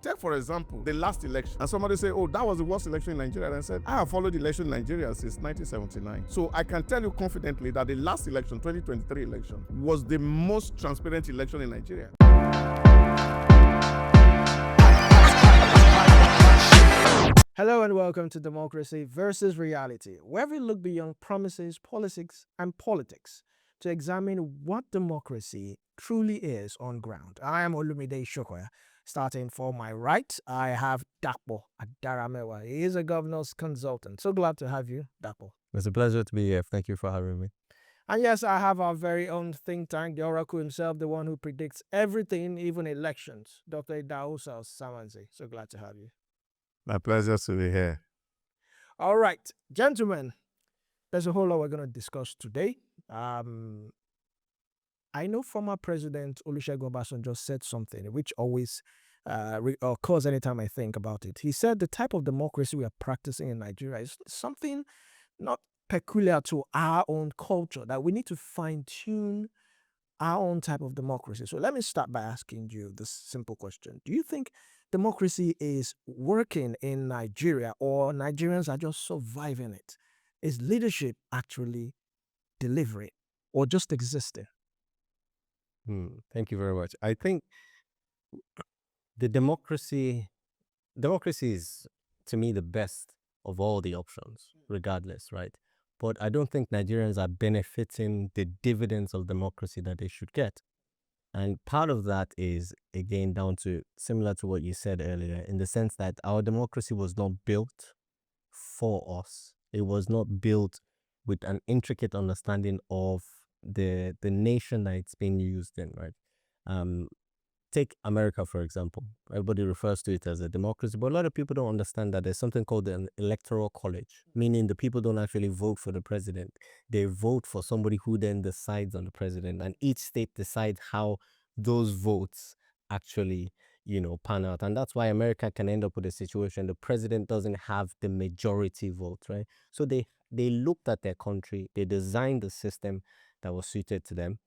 Take, for example, the last election. And somebody say, oh, that was the worst election in Nigeria. And I said, I have followed the election in Nigeria since 1979. So I can tell you confidently that the last election, 2023 election, was the most transparent election in Nigeria. Hello and welcome to Democracy versus Reality, where we look beyond promises, policies, and politics to examine what democracy truly is on ground. I am Olumide Shokoya. Starting for my right, I have Dapo Adaramewa. He is a governor's consultant. So glad to have you, Dapo. It's a pleasure to be here. Thank you for having me. And yes, I have our very own think tank, the Oracle himself, the one who predicts everything, even elections, Dr. Idausa Samanzi. So glad to have you. My pleasure to be here. All right, gentlemen, there's a whole lot we're going to discuss today. I know former President Olusegun Obasanjo said something which always occurs anytime I think about it. He said the type of democracy we are practicing in Nigeria is something not peculiar to our own culture, that we need to fine-tune our own type of democracy. So let me start by asking you this simple question. Do you think democracy is working in Nigeria, or Nigerians are just surviving it? Is leadership actually delivering or just existing? Thank you very much. I think the democracy is, to me, the best of all the options, regardless, right? But I don't think Nigerians are benefiting the dividends of democracy that they should get. And part of that is, again, down to similar to what you said earlier, in the sense that our democracy was not built for us. It was not built with an intricate understanding of the nation that it's being used in, right? Take America, for example. Everybody refers to it as a democracy, but a lot of people don't understand that there's something called an electoral college, meaning the people don't actually vote for the president. They vote for somebody who then decides on the president, and each state decides how those votes actually, pan out. And that's why America can end up with a situation the president doesn't have the majority vote, right? So they looked at their country, they designed the system that was suited to them.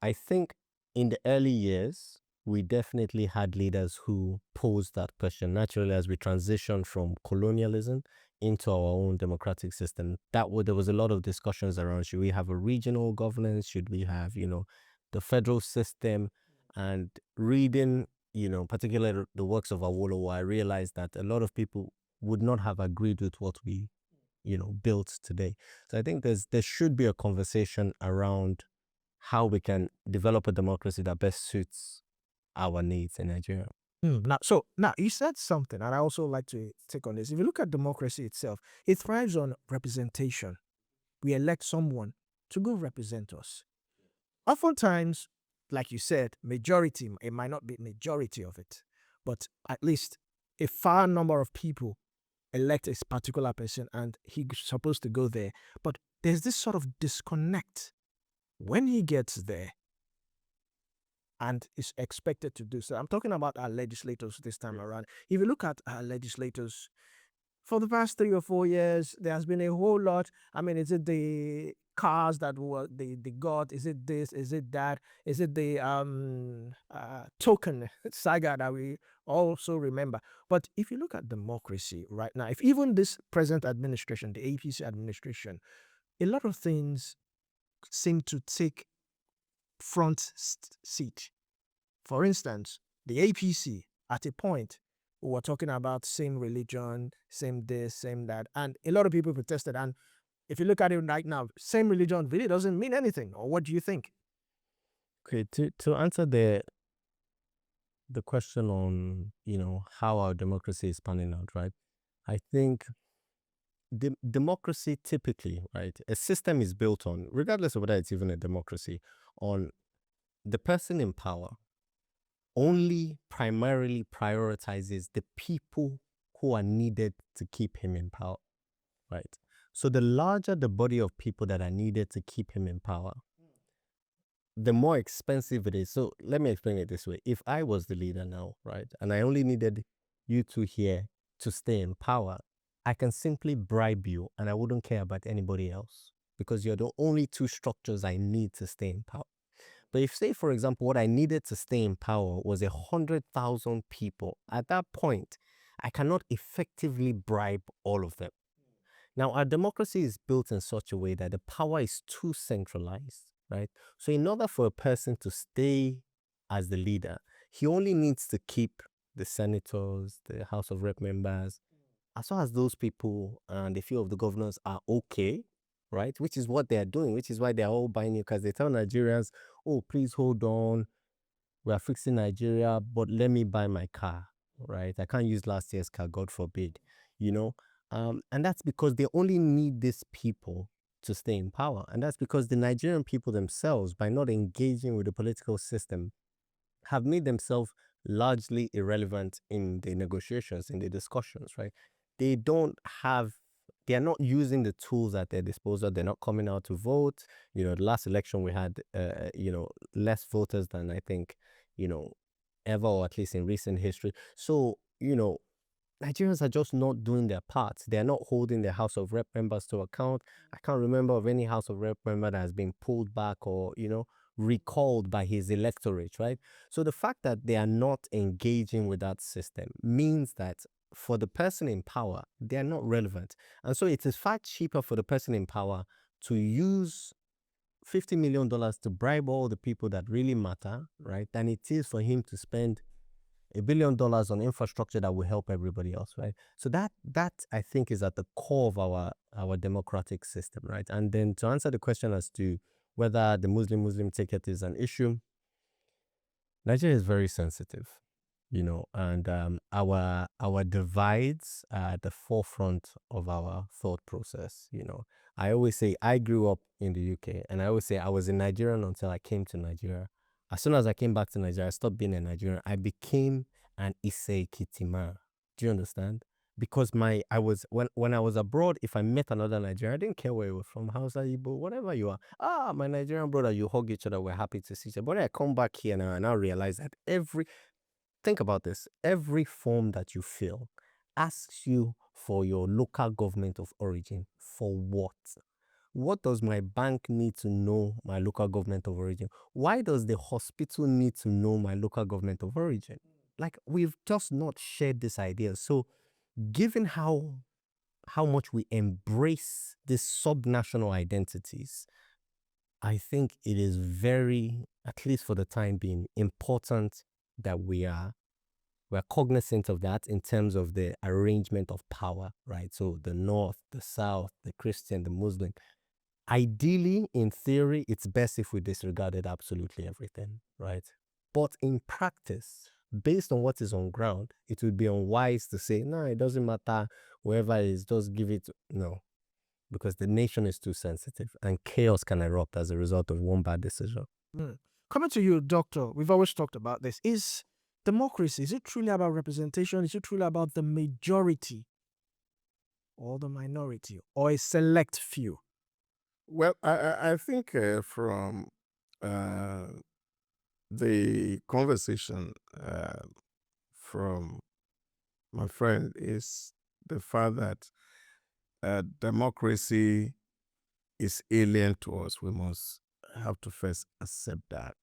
I think in the early years, we definitely had leaders who posed that question. Naturally, as we transitioned from colonialism into our own democratic system, there was a lot of discussions around, should we have a regional governance? Should we have, the federal system? And reading, particularly the works of Awolowo, I realized that a lot of people would not have agreed with what we, built today. So I think there should be a conversation around how we can develop a democracy that best suits our needs in Nigeria. Now you said something, and I also like to take on this. If you look at democracy itself, it thrives on representation. We elect someone to go represent us. Oftentimes, like you said, majority, it might not be majority of it, but at least a far number of people elect a particular person and he's supposed to go there. But there's this sort of disconnect when he gets there and is expected to do so. I'm talking about our legislators this time around. If you look at our legislators, for the past 3 or 4 years, there has been a whole lot. I mean, is it the cars that they got? Is it this? Is it that? Is it the token saga that we also remember? But if you look at democracy right now, if even this present administration, the APC administration, a lot of things seem to take front seat. For instance, the APC, at a point, we were talking about same religion, same this, same that, and a lot of people protested. And if you look at it right now, same religion really doesn't mean anything. Or what do you think? Okay, to answer the question on, how our democracy is panning out, right? I think the democracy typically, right, a system is built on, regardless of whether it's even a democracy, on the person in power only primarily prioritizes the people who are needed to keep him in power, right? So the larger the body of people that are needed to keep him in power, the more expensive it is. So let me explain it this way. If I was the leader now, right, and I only needed you two here to stay in power, I can simply bribe you and I wouldn't care about anybody else, because you're the only two structures I need to stay in power. But if, say, for example, what I needed to stay in power was 100,000 people, at that point, I cannot effectively bribe all of them. Now, our democracy is built in such a way that the power is too centralized, right? So, in order for a person to stay as the leader, he only needs to keep the senators, the House of Rep members, as long as those people and a few of the governors are okay, right? Which is what they are doing, which is why they are all buying you, because they tell Nigerians, oh, please hold on, we are fixing Nigeria, but let me buy my car, right? I can't use last year's car, God forbid, you know? And that's because they only need these people to stay in power. And that's because the Nigerian people themselves, by not engaging with the political system, have made themselves largely irrelevant in the negotiations, in the discussions, right? They don't have, they are not using the tools at their disposal. They're not coming out to vote. You know, the last election we had, less voters than I think, ever, or at least in recent history. So, Nigerians are just not doing their part. They are not holding their House of Rep members to account. I can't remember of any House of Rep member that has been pulled back or, recalled by his electorate, right? So the fact that they are not engaging with that system means that for the person in power, they are not relevant. And so it is far cheaper for the person in power to use $50 million to bribe all the people that really matter, right, than it is for him to spend $1 billion on infrastructure that will help everybody else, right? So that I think is at the core of our democratic system, right? And then to answer the question as to whether the Muslim ticket is an issue, Nigeria is very sensitive, and our divides are at the forefront of our thought process. I always say I grew up in the UK, and I always say I was a Nigerian until I came to Nigeria. As soon as I came back to Nigeria, I stopped being a Nigerian. I became an Ise Kitima. Do you understand? Because when I was abroad, if I met another Nigerian, I didn't care where you were from, Hausa, Igbo, whatever you are. Ah, my Nigerian brother, you hug each other, we're happy to see each other. But when I come back here now, I now realize that think about this, every form that you fill asks you for your local government of origin. For what? What does my bank need to know my local government of origin? Why does the hospital need to know my local government of origin? Like, we've just not shared this idea. So, given how much we embrace these subnational identities, I think it is very, at least for the time being, important that we're cognizant of that in terms of the arrangement of power, right? So the North, the South, the Christian, the Muslim. Ideally, in theory, it's best if we disregarded absolutely everything, right? But in practice, based on what is on ground, it would be unwise to say, no, it doesn't matter, whoever it is, just give it. No, because the nation is too sensitive and chaos can erupt as a result of one bad decision. Coming to you, Doctor, we've always talked about this. Is democracy, is it truly about representation? Is it truly about the majority or the minority or a select few? Well, I think from the conversation from my friend is the fact that democracy is alien to us. We must have to first accept that.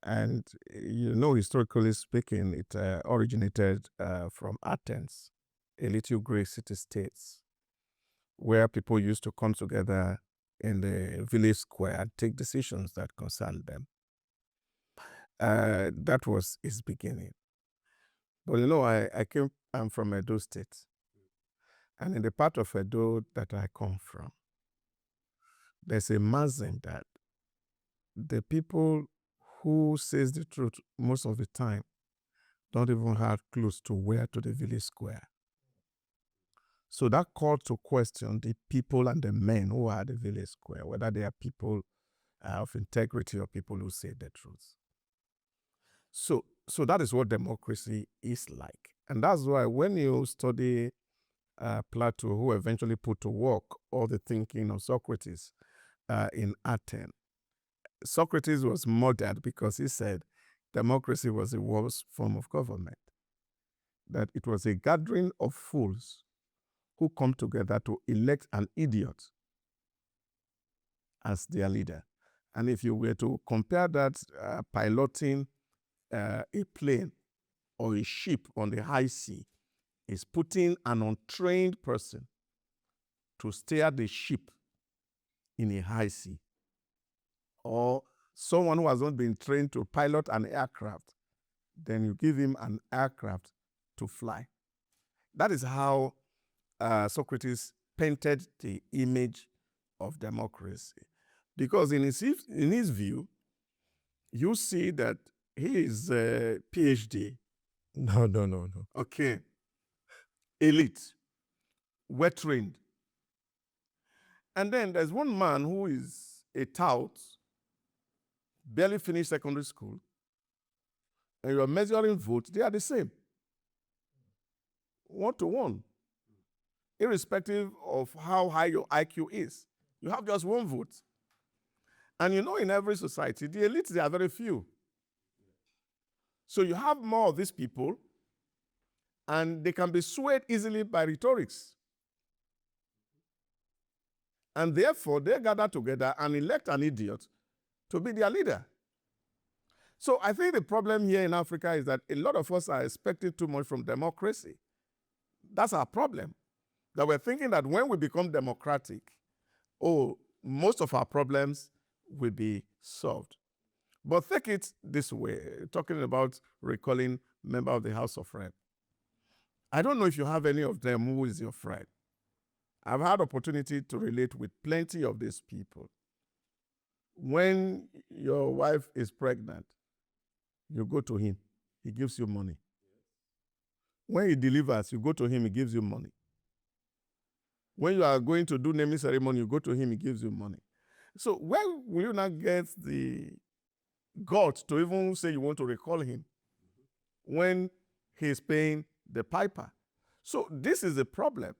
And, historically speaking, it originated from Athens, a little Greek city-state, where people used to come together in the village square and take decisions that concerned them. That was its beginning. But I'm from Edo State. And in the part of Edo that I come from, there's a maxim that the people who says the truth most of the time don't even have clues to where to the village square. So that called to question the people and the men who are at the village square, whether they are people of integrity or people who say the truth. So that is what democracy is like. And that's why when you study Plato, who eventually put to work all the thinking of Socrates in Athens, Socrates was murdered because he said democracy was the worst form of government, that it was a gathering of fools who come together to elect an idiot as their leader. And if you were to compare that piloting a plane or a ship on the high sea, is putting an untrained person to steer the ship in a high sea, or someone who has not been trained to pilot an aircraft, then you give him an aircraft to fly. That is how Socrates painted the image of democracy. Because in his view, you see that he is a PhD. No. Okay. Elite. Well trained. And then there's one man who is a tout, barely finished secondary school, and you're measuring votes, they are the same. 1-to-1. Irrespective of how high your IQ is. You have just one vote. And you know, in every society, the elites, they are very few. So you have more of these people, and they can be swayed easily by rhetorics. And therefore, they gather together and elect an idiot to be their leader. So I think the problem here in Africa is that a lot of us are expecting too much from democracy. That's our problem. That we're thinking that when we become democratic, most of our problems will be solved. But take it this way, talking about recalling member of the House of Rep. I don't know if you have any of them who is your friend. I've had opportunity to relate with plenty of these people. When your wife is pregnant, you go to him, he gives you money. When he delivers, you go to him, he gives you money. When you are going to do naming ceremony, you go to him, he gives you money. So where will you not get the guts to even say you want to recall him when he is paying the piper? So this is a problem.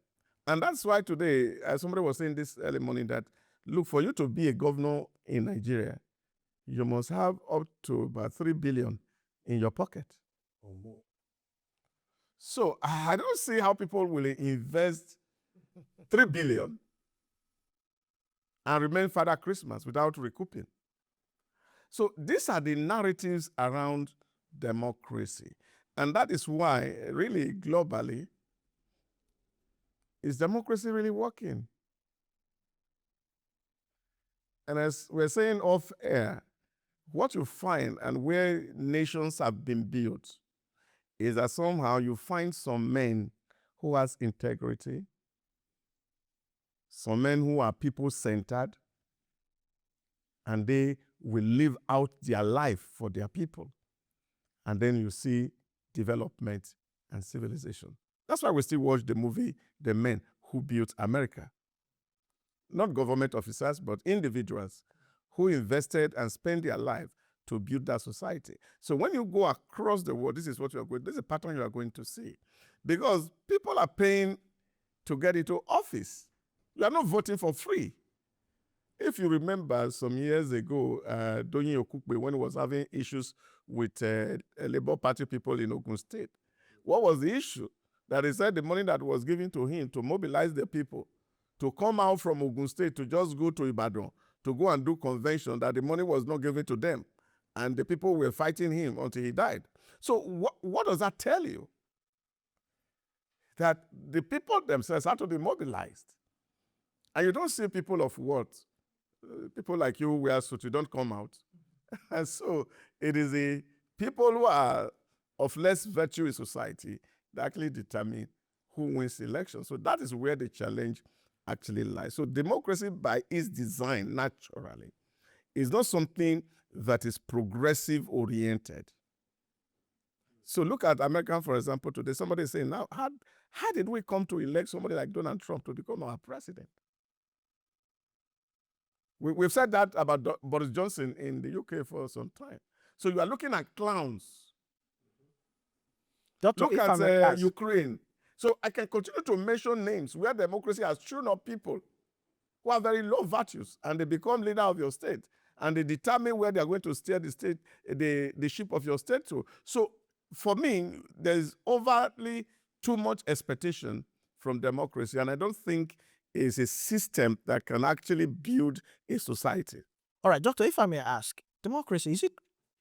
And that's why today, somebody was saying this early morning that, look, for you to be a governor in Nigeria, you must have up to about 3 billion in your pocket. So I don't see how people will invest 3 billion and remain Father Christmas without recouping. So these are the narratives around democracy. And that is why, really, globally, is democracy really working? And as we're saying off air, what you find and where nations have been built is that somehow you find some men who has integrity, some men who are people-centered, and they will live out their life for their people. And then you see development and civilization. That's why we still watch the movie The Men Who Built America. Not government officers, but individuals who invested and spent their life to build that society. So when you go across the world, this is what you are going, this is a pattern you are going to see. Because people are paying to get into office. You are not voting for free. If you remember some years ago, Donyi Okukpe, when he was having issues with Labour Party people in Ogun State, what was the issue? That he said the money that was given to him to mobilize the people to come out from Ogun State to just go to Ibadan to go and do convention, that the money was not given to them. And the people were fighting him until he died. So what does that tell you? That the people themselves had to be mobilized. And you don't see people of what? People like you wear suit, you don't come out. And so it is the people who are of less virtue in society that actually determine who wins the election. So that is where the challenge actually lies. So democracy by its design, naturally, is not something that is progressive oriented. So look at America, for example, today. Somebody is saying, now, how did we come to elect somebody like Donald Trump to become our president? We've said that about Boris Johnson in the UK for some time. So you are looking at clowns. Doctor, Look if I at may ask, Ukraine. So I can continue to mention names where democracy has strewn up people who have very low virtues, and they become leader of your state, and they determine where they are going to steer the state, the ship of your state to. So for me, there's overtly too much expectation from democracy, and I don't think it's a system that can actually build a society. All right, Doctor, if I may ask, democracy, is it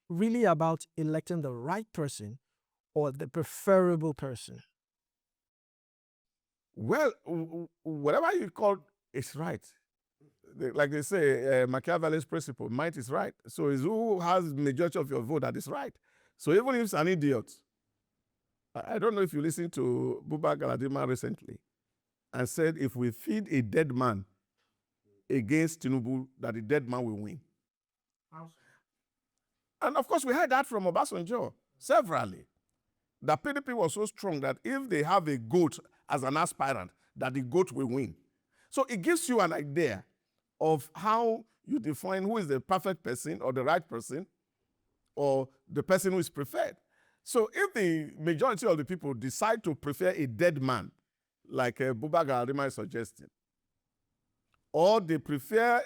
really about electing the right person or the preferable person? Well, whatever you call it's right. Like they say, Machiavelli's principle, might is right. So it's who has majority of your vote that is right. So even if it's an idiot, I don't know if you listened to Buba Galadima recently and said if we feed a dead man against Tinubu, that the dead man will win. And of course, we heard that from Obasanjo severally. That PDP was so strong that if they have a goat as an aspirant, that the goat will win. So it gives you an idea of how you define who is the perfect person or the right person or the person who is preferred. So if the majority of the people decide to prefer a dead man, like Buba Galadima is suggesting, or they prefer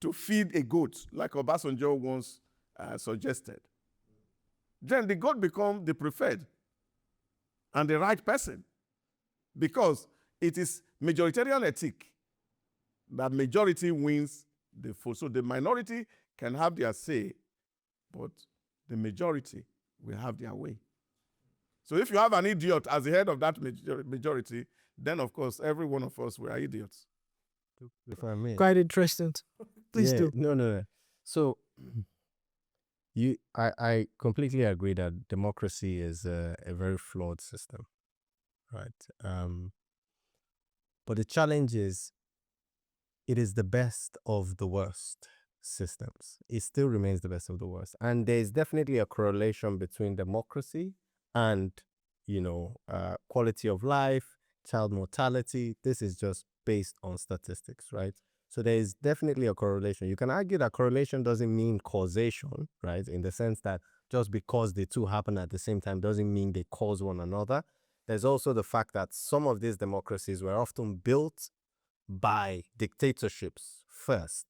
to feed a goat, like Obasanjo once suggested, then the goat becomes the preferred and the right person, because it is majoritarian ethic that majority wins the vote. So the minority can have their say, but the majority will have their way. So if you have an idiot as the head of that majority, then of course every one of us were idiots. If I may. Quite interesting. Please Yeah, do. No. So I completely agree that democracy is a very flawed system, right? But the challenge is it is the best of the worst systems. It still remains the best of the worst. And there is definitely a correlation between democracy and, quality of life, child mortality. This is just based on statistics, right? So there is definitely a correlation. You can argue that correlation doesn't mean causation, right? In the sense that just because the two happen at the same time doesn't mean they cause one another. There's also the fact that some of these democracies were often built by dictatorships first,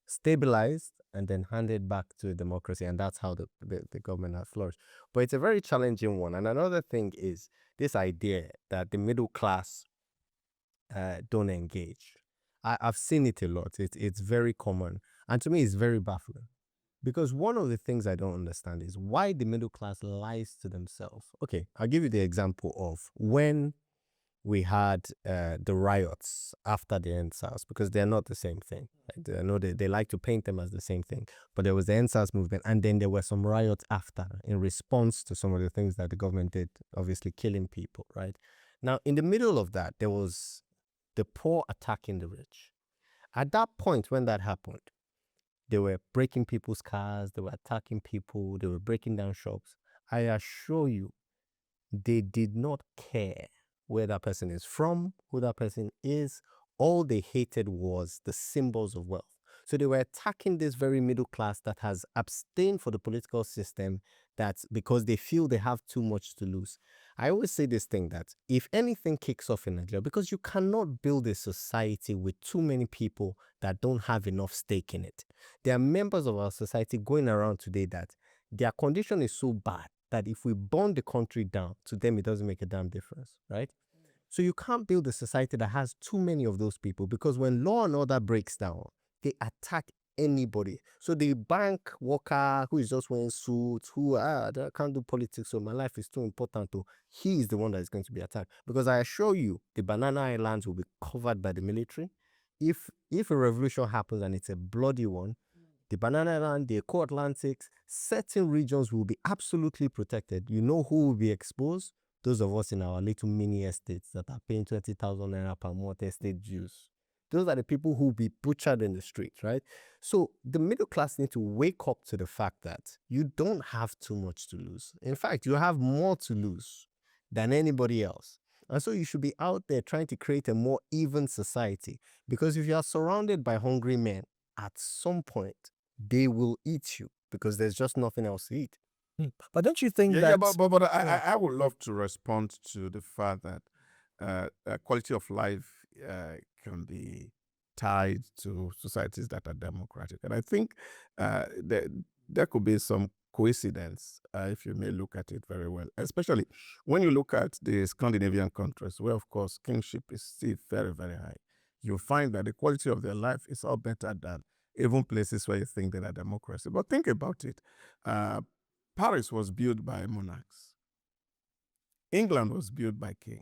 stabilized, and then handed back to a democracy. And that's how the government has flourished. But it's a very challenging one. And another thing is this idea that the middle class don't engage. I've seen it a lot. It's very common. And to me, it's very baffling. Because one of the things I don't understand is why the middle class lies to themselves. Okay, I'll give you the example of when we had the riots after the NSAS, because they're not the same thing. Right? I know they like to paint them as the same thing, but there was the NSAS movement, and then there were some riots after in response to some of the things that the government did, obviously killing people, right? Now, in the middle of that, there was the poor attacking the rich. At that point, when that happened, they were breaking people's cars, they were attacking people, they were breaking down shops. I assure you, they did not care where that person is from, who that person is. All they hated was the symbols of wealth. So they were attacking this very middle class that has abstained for the political system, that's because they feel they have too much to lose. I always say this thing that if anything kicks off in Nigeria, because you cannot build a society with too many people that don't have enough stake in it. There are members of our society going around today that their condition is so bad that if we burn the country down, to them it doesn't make a damn difference, right? So you can't build a society that has too many of those people, because when law and order breaks down, they attack anybody. So the bank worker who is just wearing suits, who I can't do politics, so my life is too important to, he is the one that is going to be attacked. Because I assure you, the Banana Islands will be covered by the military. If a revolution happens and it's a bloody one, the Banana Island, the Eco-Atlantics, certain regions will be absolutely protected. You know who will be exposed? Those of us in our little mini estates that are paying 20,000 naira per month estate dues. Those are the people who will be butchered in the streets, right? So the middle class need to wake up to the fact that you don't have too much to lose. In fact, you have more to lose than anybody else. And so you should be out there trying to create a more even society. Because if you are surrounded by hungry men, at some point, they will eat you, because there's just nothing else to eat. But don't you think Yeah, that... but I would love to respond to the fact that quality of life can be tied to societies that are democratic. And I think there could be some coincidence, if you may look at it very well, especially when you look at the Scandinavian countries, where, of course, kingship is still very, very high. You find that the quality of their life is all better than even places where you think they are democracy. But think about it. Paris was built by monarchs. England was built by kings.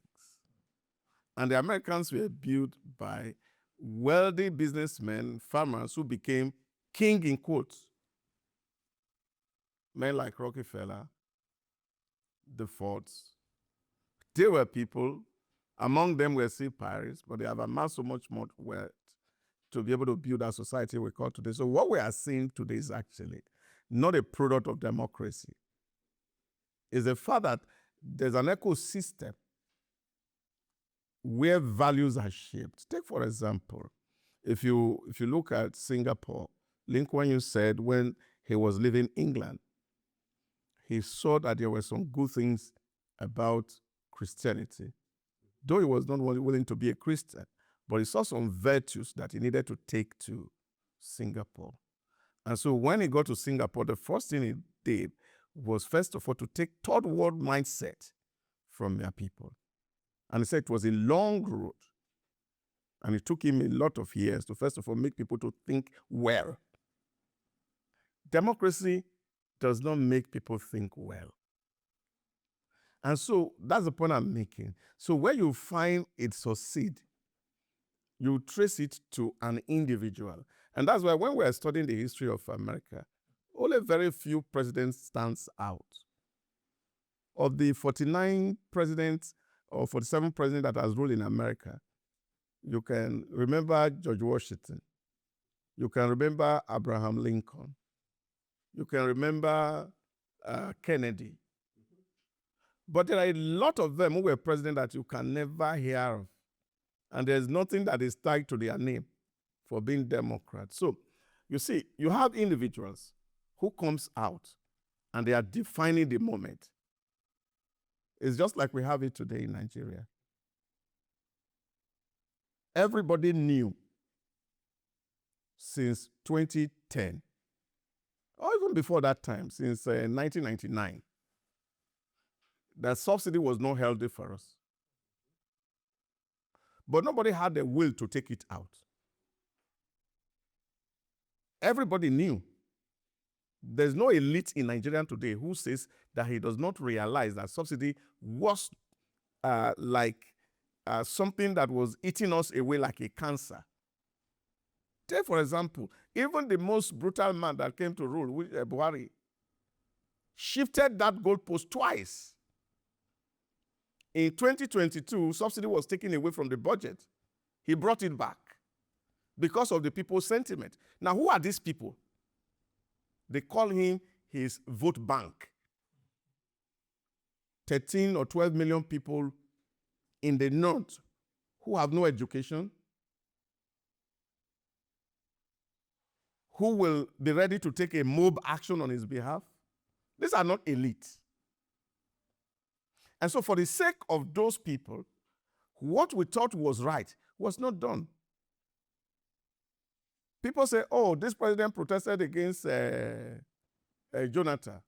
And the Americans were built by wealthy businessmen, farmers who became king in quotes. Men like Rockefeller, the Fords. They were people, among them were still pirates, but they have amassed so much more wealth to be able to build our society we call today. So what we are seeing today is actually not a product of democracy. It's the fact that there's an ecosystem where values are shaped. Take, for example, if you look at Singapore, Lee Kuan Yew said when he was leaving England, he saw that there were some good things about Christianity. Though he was not willing to be a Christian, but he saw some virtues that he needed to take to Singapore. And so when he got to Singapore, the first thing he did was, first of all, to take third world mindset from their people. And he said it was a long road. And it took him a lot of years to, first of all, make people to think well. Democracy does not make people think well. And so that's the point I'm making. So where you find it succeed, you trace it to an individual. And that's why when we're studying the history of America, only very few presidents stands out. Of the 49 presidents or 47 presidents that has ruled in America, you can remember George Washington. You can remember Abraham Lincoln. You can remember Kennedy. But there are a lot of them who were president that you can never hear of. And there's nothing that is tied to their name for being Democrats. So, you see, you have individuals who comes out and they are defining the moment. It's just like we have it today in Nigeria. Everybody knew since 2010, or even before that time, since 1999, that subsidy was not healthy for us. But nobody had the will to take it out. Everybody knew. There's no elite in Nigeria today who says that he does not realize that subsidy was something that was eating us away like a cancer. Take, for example, even the most brutal man that came to rule, Buhari, shifted that goalpost twice. In 2022, subsidy was taken away from the budget. He brought it back because of the people's sentiment. Now, who are these people? They call him his vote bank. 13 or 12 million people in the north who have no education, who will be ready to take a mob action on his behalf. These are not elite. And so for the sake of those people, what we thought was right was not done. People say, oh, this president protested against Jonathan,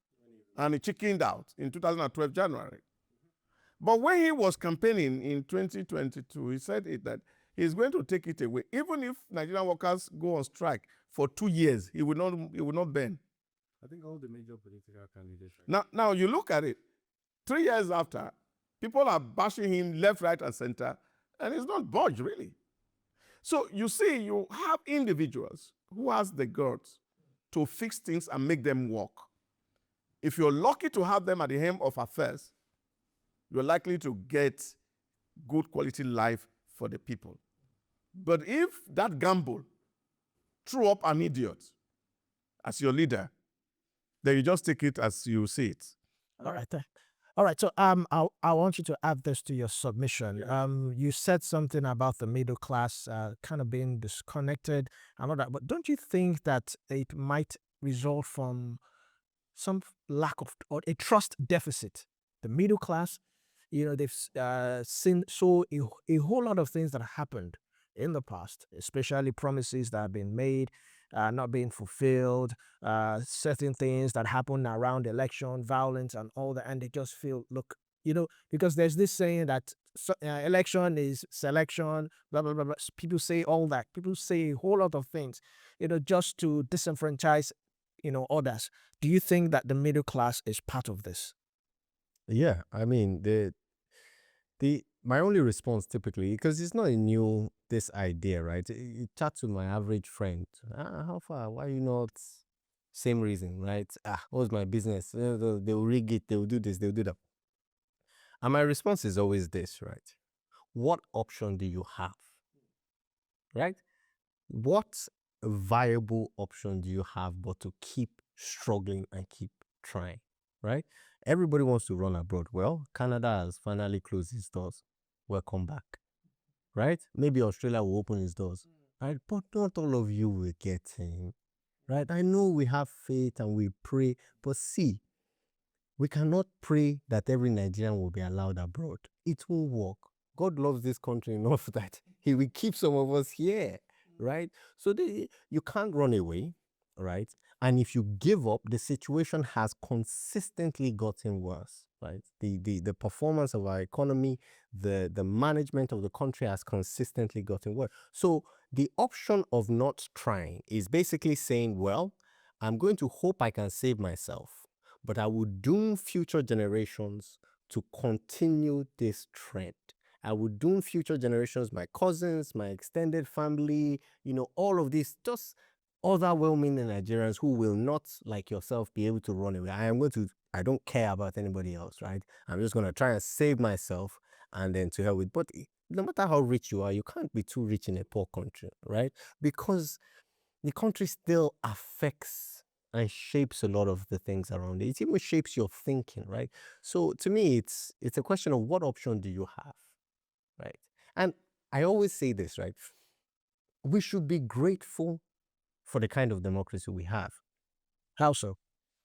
and he chickened out in 2012 January. But when he was campaigning in 2022, he said that he's going to take it away. Even if Nigerian workers go on strike for 2 years, he will not bend. I think all the major political candidates. Now you look at it. 3 years after, people are bashing him left, right, and center, and he's not budged, really. So you see, you have individuals who has the guts to fix things and make them work. If you're lucky to have them at the helm of affairs, you're likely to get good quality life for the people. But if that gamble threw up an idiot as your leader, then you just take it as you see it. All right. All right. So I want you to add this to your submission. Yeah. You said something about the middle class kind of being disconnected and all that, but don't you think that it might result from some lack of or a trust deficit? The middle class, they've seen a whole lot of things that happened in the past, especially promises that have been made, not being fulfilled, certain things that happen around election, violence and all that, and they just feel, look, because there's this saying that election is selection, blah, blah, blah, blah. People say all that. People say a whole lot of things. just to disenfranchise, others. Do you think that the middle class is part of this? Yeah, I mean my only response typically, because it's not a new this idea, right? You chat to my average friend, how far? Why you not? Same reason, right? What's my business? They'll rig it, they'll do this, they'll do that. And my response is always this, right? What option do you have? Right? What viable option do you have but to keep struggling and keep trying? Right? Everybody wants to run abroad. Well, Canada has finally closed its doors. Welcome back. Right? Maybe Australia will open its doors. Right? But not all of you will get in. Right? I know we have faith and we pray, but see, we cannot pray that every Nigerian will be allowed abroad. It won't work. God loves this country enough that He will keep some of us here, right? So you can't run away, right? And if you give up, the situation has consistently gotten worse, right? The performance of our economy, the management of the country has consistently gotten worse. So the option of not trying is basically saying, well, I'm going to hope I can save myself, but I will doom future generations to continue this trend. I would doom future generations, my cousins, my extended family, all of this, just other well-meaning Nigerians who will not, like yourself, be able to run away. I don't care about anybody else, right? I'm just going to try and save myself and then to hell with. But no matter how rich you are, you can't be too rich in a poor country, right? Because the country still affects and shapes a lot of the things around it. It even shapes your thinking, right? So to me, it's a question of what option do you have, right? And I always say this, right? We should be grateful for the kind of democracy we have. How so?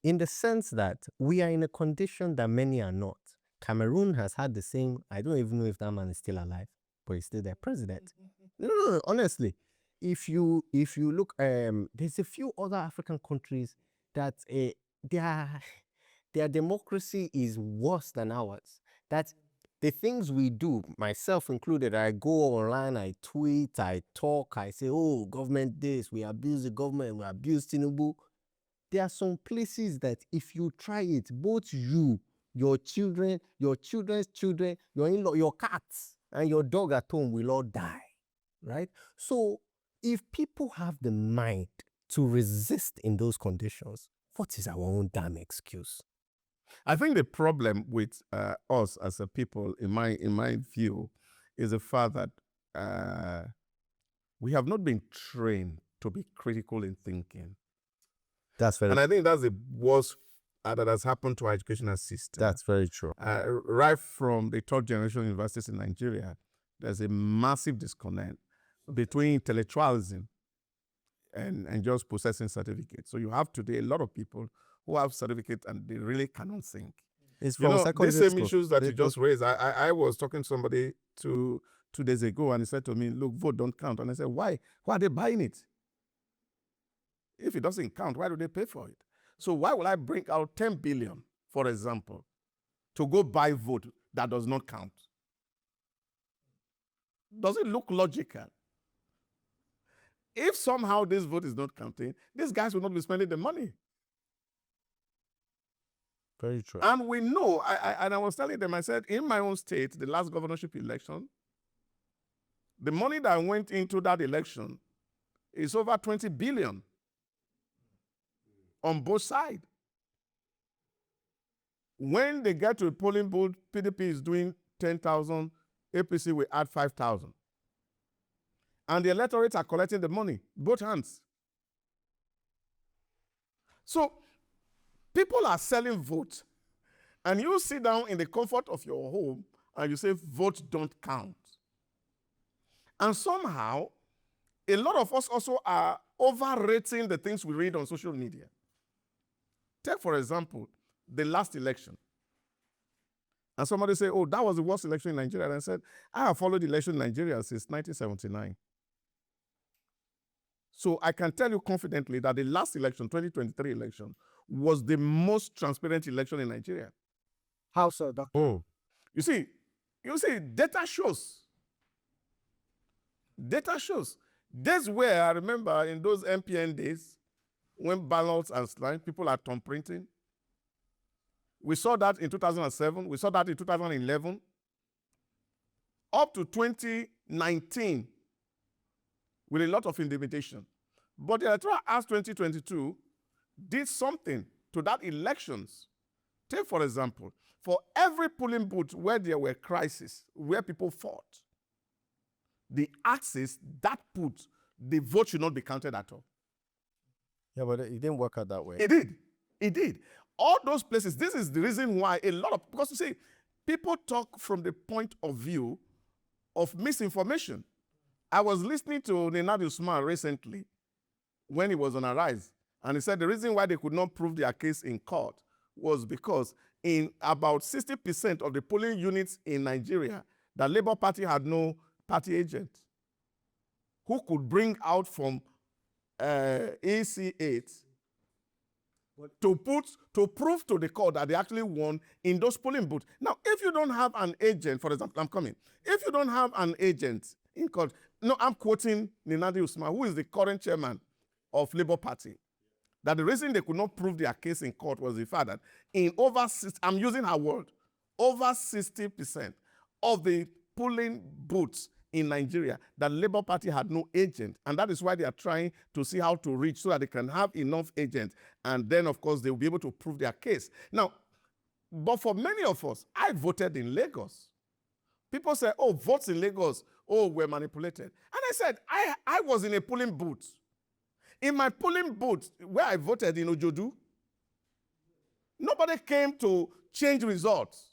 In the sense that we are in a condition that many are not. Cameroon has had the same, I don't even know if that man is still alive, but he's still their president. No, honestly. If you look, there's a few other African countries that their democracy is worse than ours. That the things we do, myself included, I go online, I tweet, I talk, I say, oh, government this, we abuse the government, we abuse Tinubu. There are some places that if you try it, both you, your children, your children's children, your in-law, your cats, and your dog at home will all die, right? So if people have the mind to resist in those conditions, what is our own damn excuse? I think the problem with us as a people, in my view, is the fact that we have not been trained to be critical in thinking. That's very. And I think that's the worst that has happened to our educational system. That's very true. Right from the third generation universities in Nigeria, there's a massive disconnect between intellectualism and just possessing certificates. So you have today a lot of people who have certificates and they really cannot think. It's from These same school. issues that you just raised. I was talking to somebody 2 days ago and he said to me, look, vote don't count. And I said, why? Why are they buying it? If it doesn't count, why do they pay for it? So why will I bring out 10 billion, for example, to go buy vote that does not count? Does it look logical? If somehow this vote is not counting, these guys will not be spending the money. Very true. And we know, and I was telling them, I said, in my own state, the last governorship election, the money that went into that election is over 20 billion on both sides. When they get to a polling booth, PDP is doing 10,000, APC will add 5,000. And the electorates are collecting the money, both hands. So people are selling votes, and you sit down in the comfort of your home and you say votes don't count. And somehow, a lot of us also are overrating the things we read on social media. Take, for example, the last election. And somebody say, oh, that was the worst election in Nigeria. And I said, I have followed the election in Nigeria since 1979. So I can tell you confidently that the last election, 2023 election, was the most transparent election in Nigeria. How so, Doctor? You see, data shows. Data shows. This where I remember in those MPN days, when ballots and slime, people are thumb printing. We saw that in 2007. We saw that in 2011. Up to 2019, with a lot of intimidation. But the Electoral Act 2022 did something to that elections. Take, for example, for every polling booth where there were crises, where people fought, the act says that booth, the vote should not be counted at all. Yeah, but it didn't work out that way. It did. It did. All those places, this is the reason why a lot of, because you see, people talk from the point of view of misinformation. I was listening to Nenadi Usman recently when he was on Arise, and he said the reason why they could not prove their case in court was because in about 60% of the polling units in Nigeria, the Labour Party had no party agent who could bring out from AC8 to prove to the court that they actually won in those polling booths. Now, if you don't have an agent, for example, I'm coming. If you don't have an agent in court, no, I'm quoting Nenadi Usman, who is the current chairman of Labour Party, that the reason they could not prove their case in court was the fact that in over, I'm using her word, over 60% of the polling booths in Nigeria, the Labour Party had no agent, and that is why they are trying to see how to reach so that they can have enough agents, and then, of course, they will be able to prove their case. Now, but for many of us, I voted in Lagos. People say, oh, votes in Lagos, oh, were manipulated. And I said, I was in a polling booth. In my polling booth, where I voted in Ojodu, nobody came to change results.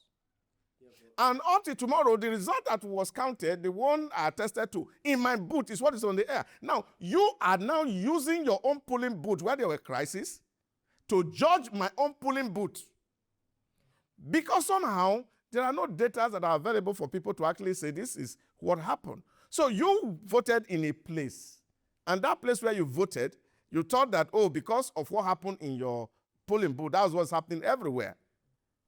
And until tomorrow, the result that was counted, the one I attested to, in my booth is what is on the air. Now, you are now using your own polling booth where there were crises to judge my own polling booth. Because somehow, there are no data that are available for people to actually say this is what happened. So you voted in a place, and that place where you voted, you thought that, oh, because of what happened in your polling booth, that was what's happening everywhere.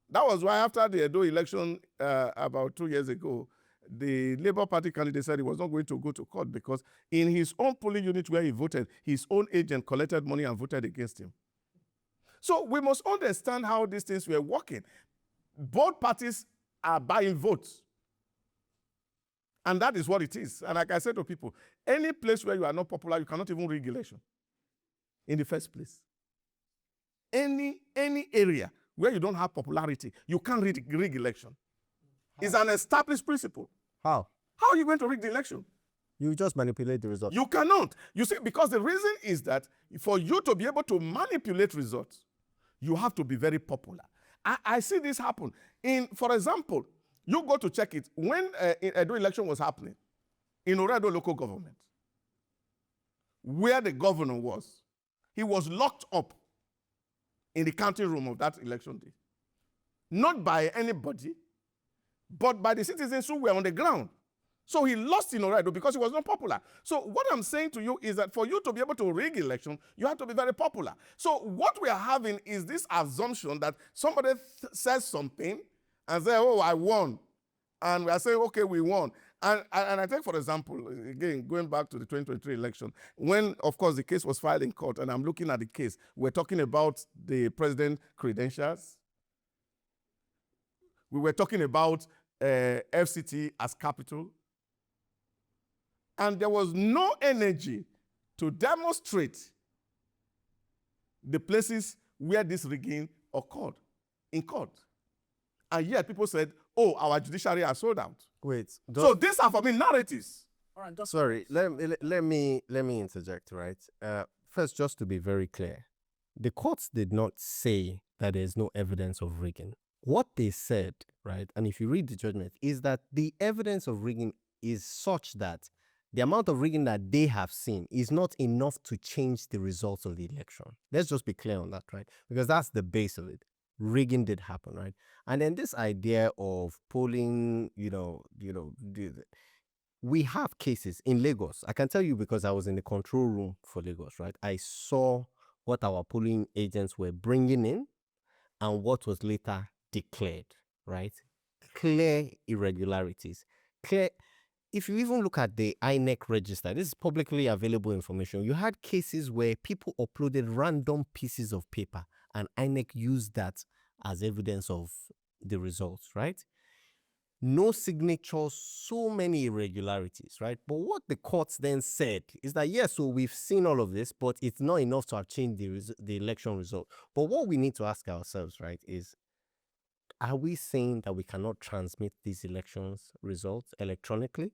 That was why after the Edo election about 2 years ago, the Labour Party candidate said he was not going to go to court because in his own polling unit where he voted, his own agent collected money and voted against him. So we must understand how these things were working. Both parties are buying votes. And that is what it is. And like I said to people, any place where you are not popular, you cannot even rig election in the first place. Any area where you don't have popularity, you can't rig election. It's an established principle. How? How are you going to rig the election? You just manipulate the results. You cannot. You see, because the reason is that for you to be able to manipulate results, you have to be very popular. I see this happen. For example, you go to check it. When Edo election was happening, in Oredo local government, where the governor was, he was locked up in the counting room of that election day. Not by anybody, but by the citizens who were on the ground. So he lost in Oredo because he was not popular. So what I'm saying to you is that for you to be able to rig election, you have to be very popular. So what we are having is this assumption that somebody says something and say, oh, I won. And we are saying, okay, we won. And I take, for example, again, going back to the 2023 election, when, of course, the case was filed in court, and I'm looking at the case, we're talking about the president's credentials. We were talking about FCT as capital. And there was no energy to demonstrate the places where this rigging occurred in court. And yet people said, oh, our judiciary are sold out. Wait. So these are, for me, narratives. All right, Sorry, let me interject, right? First, just to be very clear, the courts did not say that there's no evidence of rigging. What they said, right, and if you read the judgment, is that the evidence of rigging is such that the amount of rigging that they have seen is not enough to change the results of the election. Let's just be clear on that, right? Because that's the base of it. Rigging did happen, right? And then this idea of polling, we have cases in Lagos. I can tell you because I was in the control room for Lagos, right? I saw what our polling agents were bringing in and what was later declared, right? Clear irregularities. if you even look at the INEC register, this is publicly available information. You had cases where people uploaded random pieces of paper and INEC used that as evidence of the results, right? No signatures, so many irregularities, right? But what the courts then said is that, yes, so we've seen all of this, but it's not enough to have changed the election result. But what we need to ask ourselves, right, is, are we saying that we cannot transmit these elections results electronically?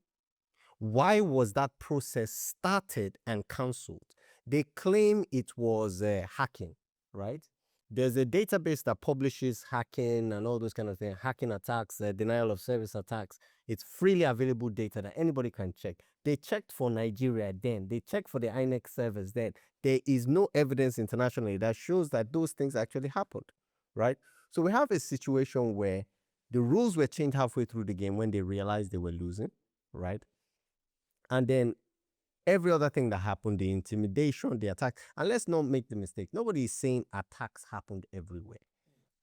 Why was that process started and cancelled? They claim it was hacking, right? There's a database that publishes hacking and all those kind of things, hacking attacks, denial of service attacks. It's freely available data that anybody can check. They checked for Nigeria then. They checked for the INEC servers then. There is no evidence internationally that shows that those things actually happened, right? So we have a situation where the rules were changed halfway through the game when they realized they were losing, right? And then every other thing that happened, the intimidation, the attack, and let's not make the mistake, nobody is saying attacks happened everywhere.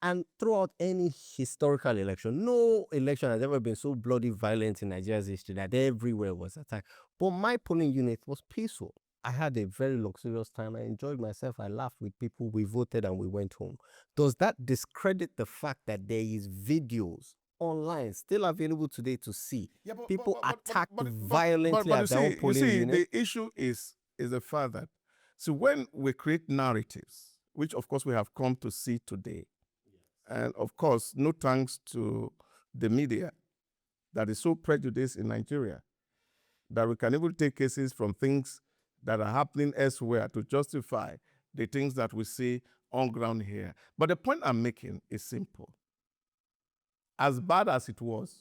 And throughout any historical election, no election has ever been so bloody violent in Nigeria's history that everywhere was attacked. But my polling unit was peaceful. I had a very luxurious time. I enjoyed myself. I laughed with people. We voted and we went home. Does that discredit the fact that there is videos online still available today to see people attacked violently at their own polling unit? The issue is the fact that, so when we create narratives, which of course we have come to see today, and of course, no thanks to the media that is so prejudiced in Nigeria that we can even take cases from things that are happening elsewhere to justify the things that we see on ground here. But the point I'm making is simple. As bad as it was,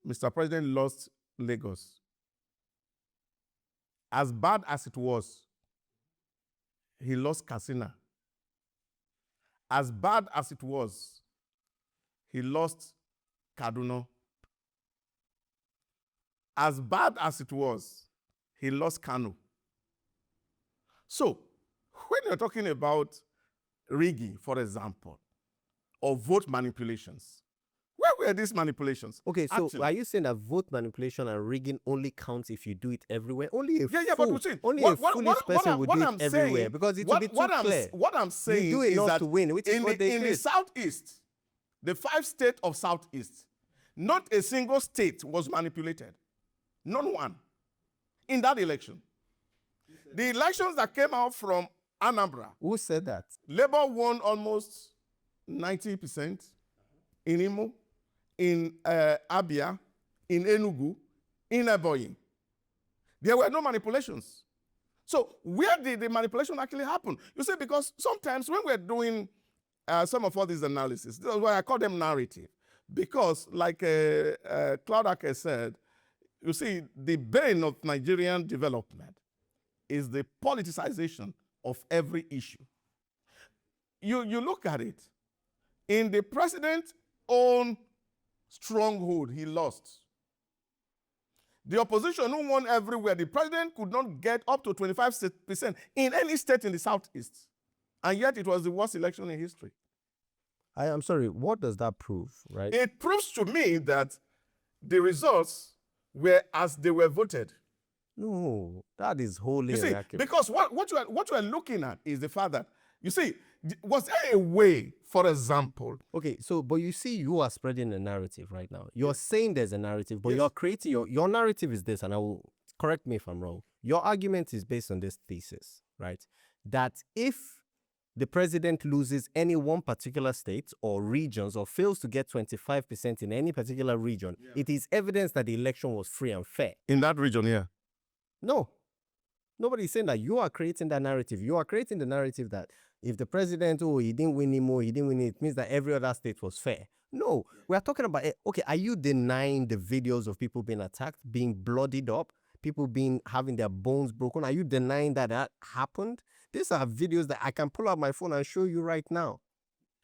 Mr. President lost Lagos. As bad as it was, he lost Katsina. As bad as it was, he lost Kaduna. As bad as it was, he lost Kano. So, when you're talking about rigging, for example, or vote manipulations, where were these manipulations? Okay, so Actually, are you saying that vote manipulation and rigging only counts if you do it everywhere? Only a but fool, we're saying, only a foolish person would do it everywhere saying, because it will be too clear. What I'm saying do it is not that to win, which is what they in the did. Southeast, the 5 states of Southeast, not a single state was manipulated. Not one. In that election. The elections that came out from Anambra, Who said that? Labour won almost 90% in Imo, in Abia, in Enugu, in Ebonyi. There were no manipulations. So where did the manipulation actually happen? You see, because sometimes when we're doing some of all these analysis, that's why I call them narrative. Because like Claudak said, you see, the bane of Nigerian development is the politicization of every issue. You look at it, in the president's own stronghold, he lost. The opposition who won everywhere, the president could not get up to 25% in any state in the Southeast. And yet it was the worst election in history. I'm sorry, what does that prove, right? It proves to me that the results were as they were voted. No, that is wholly You see, inaccurate. because what you are looking at is the fact that, you see, was there a way, for example? Okay, so, but you see, you are spreading a narrative right now. You're saying there's a narrative, but Yes. you're creating your narrative is this, and I will correct me if I'm wrong. Your argument is based on this thesis, right? That if the president loses any one particular state or regions or fails to get 25% in any particular region, it is evidence that the election was free and fair. In that region, yeah. No. Nobody's saying that. You are creating that narrative. You are creating the narrative that if the president, he didn't win anymore, he didn't win it means that every other state was fair. No, we are talking about, okay, are you denying the videos of people being attacked, being bloodied up, people having their bones broken? Are you denying that happened? These are videos that I can pull out my phone and show you right now.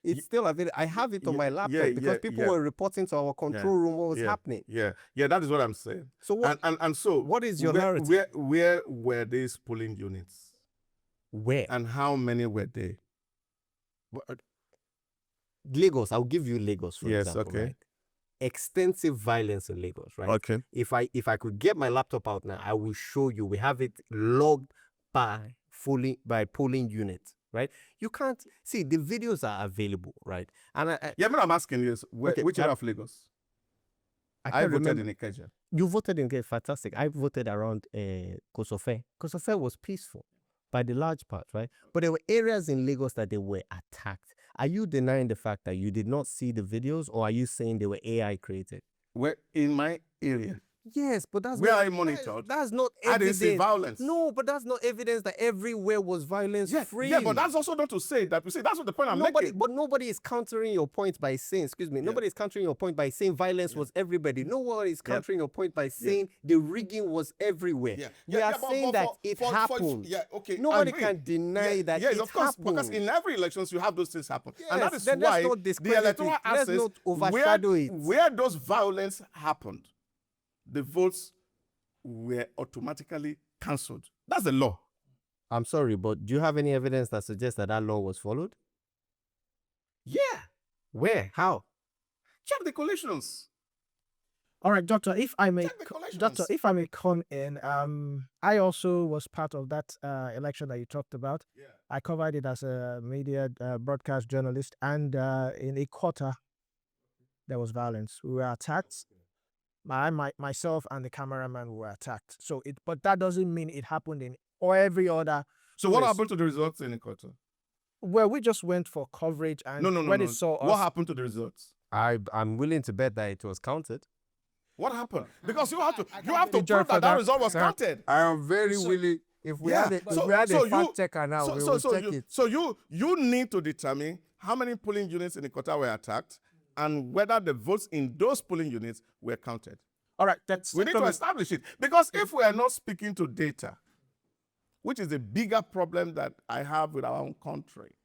It's still available. I have it on my laptop because people were reporting to our control room what was happening. Yeah, that is what I'm saying. So what? And so, what is your narrative? Where were these polling units? Where? And how many were they? Lagos. I'll give you Lagos for example. Okay. Right? extensive violence in Lagos, right? Okay. If I could get my laptop out now, I will show you. We have it logged by polling units, right? You can't see the videos are available, right? And Yeah, but I'm asking you, Okay, which area of Lagos? I can't voted remember. in Ikeja. You voted in Gate, fantastic. I voted around Kosofe. Kosofe was peaceful by the large part, right? But there were areas in Lagos that they were attacked. Are you denying the fact that you did not see the videos, or are you saying they were AI created? Where in my area, Yes, but that's where not, I monitored, that's not I didn't evidence. see violence. No, but that's not evidence that everywhere was violence free. Yeah, but that's also not to say that. We say that's what the point I'm making. But nobody is countering your point by saying, excuse me, nobody is countering your point by saying violence was everybody. Nobody is countering your point by saying the rigging was everywhere. We are saying that it happened. Okay. Nobody can deny that it of course, happened. because in every elections you have those things happen, and that is then let's why not the discredit electoral it. Let's access, not overshadow it. where those violence happened, the votes were automatically cancelled. That's the law. I'm sorry, but do you have any evidence that suggests that that law was followed? Yeah. Where? How? Check the collations. All right, Doctor, if I may, Check the collations. Doctor, if I may come in, I also was part of that election that you talked about. Yeah. I covered it as a media broadcast journalist, and in a quarter, there was violence. We were attacked. Myself and the cameraman were attacked. So but that doesn't mean it happened in every other. So what place. happened to the results in Ikoto? Well, we just went for coverage, and when they saw us, What happened to the results? I'm willing to bet that it was counted. What happened? Because you have to be prove for that result was counted. I am very willing. If we had a fact checker now, we will check it. So you need to determine how many polling units in Ikoto were attacked and whether the votes in those polling units were counted. all right, We need to establish it. Because if we are not speaking to data, which is a bigger problem that I have with our own country,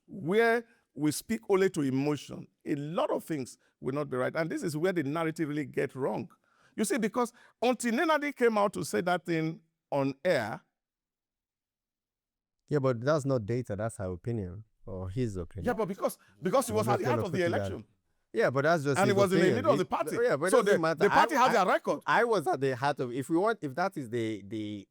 where we speak only to emotion, a lot of things will not be right. And this is where the narrative really gets wrong. You see, because until Nenadi came out to say that thing on air. Yeah, but that's not data. That's her opinion or his opinion. Yeah, but because he was at the heart of the election. Yeah, but that's just. And he his was in the opinion. middle of the party. Yeah, but so it doesn't matter. the party has their record. I was at the heart of. If that is the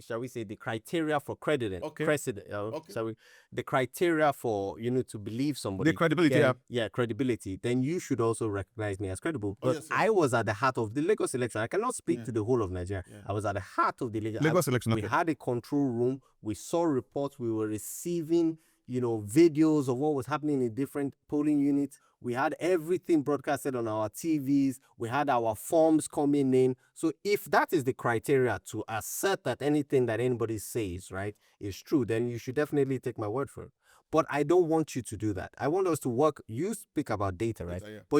shall we say the criteria for crediting, the criteria for to believe somebody. The credibility, yeah, credibility. Then you should also recognize me as credible. But yes, I was at the heart of the Lagos election. I cannot speak to the whole of Nigeria. Yeah. I was at the heart of the Lagos election. We had a control room. We saw reports. We were receiving videos of what was happening in different polling units. We had everything broadcasted on our TVs. We had our forms coming in. So if that is the criteria to assert that anything that anybody says, right, is true, then you should definitely take my word for it. But I don't want you to do that. I want us to work. You speak about data, right? Data, yeah. But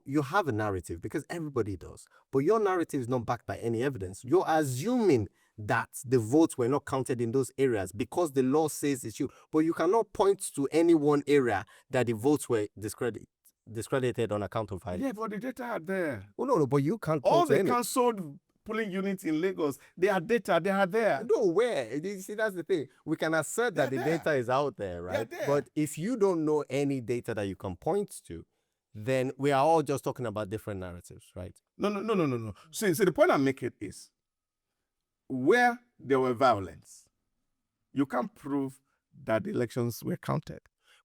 you have a narrative because everybody does. But your narrative is not backed by any evidence. You're assuming that the votes were not counted in those areas because the law says it's you. But you cannot point to any one area that the votes were discredited on account of violence. Yeah, but the data are there. Oh, no, but you can't. All the cancelled polling units in Lagos, they are data, they are there. No, where? You see, that's the thing. We can assert that the data is out there, right? But if you don't know any data that you can point to, then we are all just talking about different narratives, right? No. See, the point I'm making is, where there were violence, you can't prove that the elections were counted.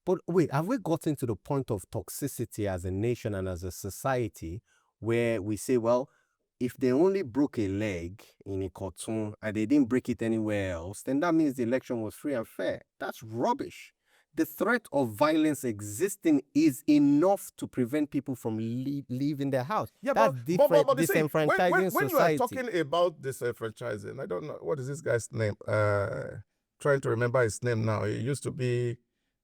But wait, have we gotten to the point of toxicity as a nation and as a society where we say, well, if they only broke a leg in a cartoon and they didn't break it anywhere else, then that means the election was free and fair? That's rubbish. The threat of violence existing is enough to prevent people from leaving their house. Yeah, that's different. Disenfranchising when society. You are talking about disenfranchising, I don't know, what is this guy's name? Trying to remember his name now. He used to be,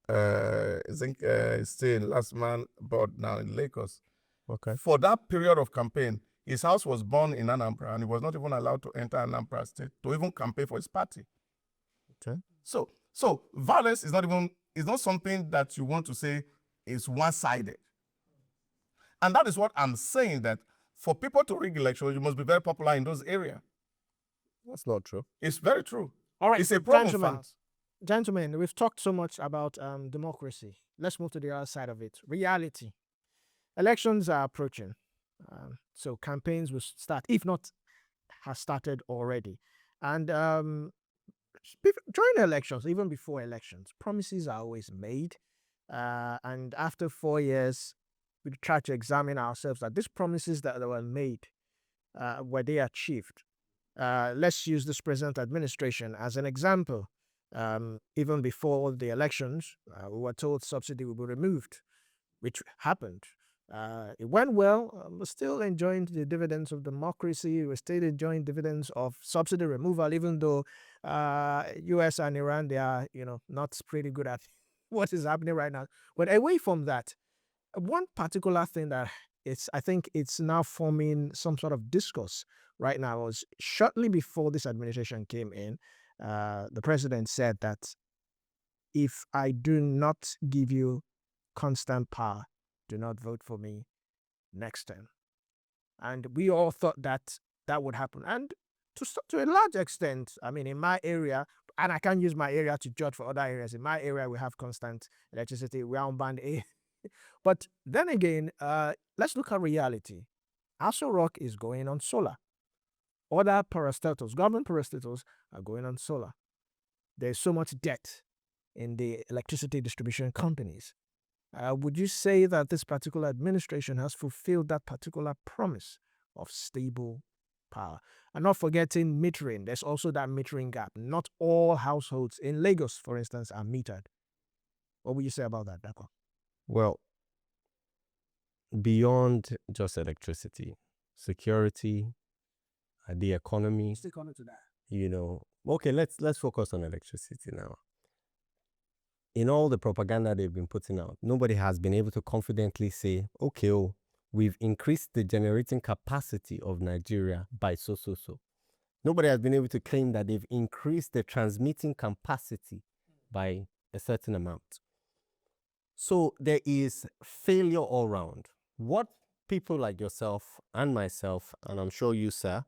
I think, still in Last Man Board now in Lagos. Okay. For that period of campaign, his house was burned in Anambra, and he was not even allowed to enter Anambra State to even campaign for his party. Okay. So violence is not something that you want to say is one-sided. And that is what I'm saying, that for people to rig elections, you must be very popular in those areas. That's not true. It's very true. All right, it's a problem. Gentlemen, we've talked so much about democracy. Let's move to the other side of it. Reality. Elections are approaching. So campaigns will start, if not has started already. And during elections, even before elections, promises are always made. And after 4 years, we try to examine ourselves that these promises that were made, were they achieved? Let's use this present administration as an example. Even before the elections, we were told subsidy will be removed, which happened. It went well. We're still enjoying the dividends of democracy. We're still enjoying dividends of subsidy removal, even though U.S. and Iran, they are, not pretty good at what is happening right now. But away from that, one particular thing that I think it's now forming some sort of discourse right now was shortly before this administration came in, the president said that if I do not give you constant power, do not vote for me next term. And we all thought that that would happen. And to a large extent, I mean, in my area, and I can't use my area to judge for other areas. In my area, we have constant electricity. We're on band A. But then again, let's look at reality. Aso Rock is going on solar. Other parastatals, government parastatals, are going on solar. There's so much debt in the electricity distribution companies. Would you say that this particular administration has fulfilled that particular promise of stable power? And not forgetting metering. There's also that metering gap. Not all households in Lagos, for instance, are metered. What would you say about that, Dako? Well, beyond just electricity, security, the economy. Stick on to that. Okay, let's focus on electricity now. In all the propaganda they've been putting out, nobody has been able to confidently say, okay, we've increased the generating capacity of Nigeria by so. Nobody has been able to claim that they've increased the transmitting capacity by a certain amount. So there is failure all around. What people like yourself and myself, and I'm sure you, sir,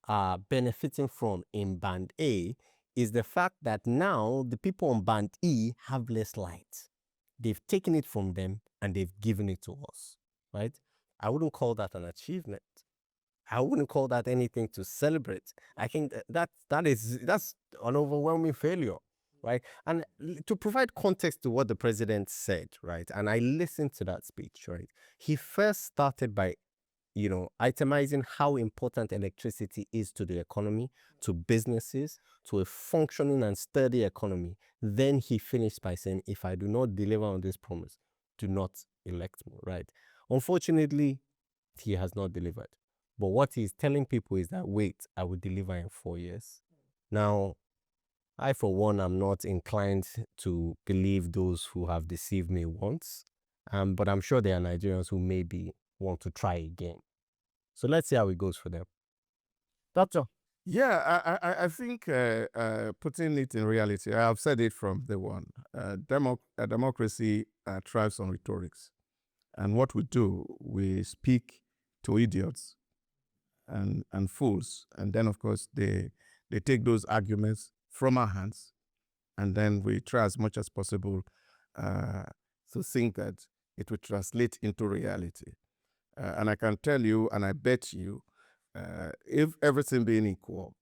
are benefiting from in Band A is the fact that now the people on Band E have less light. They've taken it from them and they've given it to us, right? I wouldn't call that an achievement. I wouldn't call that anything to celebrate. I think that's an overwhelming failure, right? And to provide context to what the president said, right? And I listened to that speech, right? He first started by itemizing how important electricity is to the economy, to businesses, to a functioning and steady economy. Then he finished by saying, if I do not deliver on this promise, do not elect me, right? Unfortunately, he has not delivered. But what he's telling people is that, wait, I will deliver in 4 years. Now, I, for one, am not inclined to believe those who have deceived me once. But I'm sure there are Nigerians who maybe want to try again. So let's see how it goes for them. Doctor? Yeah, I think putting it in reality, I have said it from the one. Democracy thrives on rhetorics. And what we do, we speak to idiots and fools. And then, of course, they take those arguments from our hands. And then we try as much as possible to think that it will translate into reality. And I can tell you, and I bet you, if everything being equal,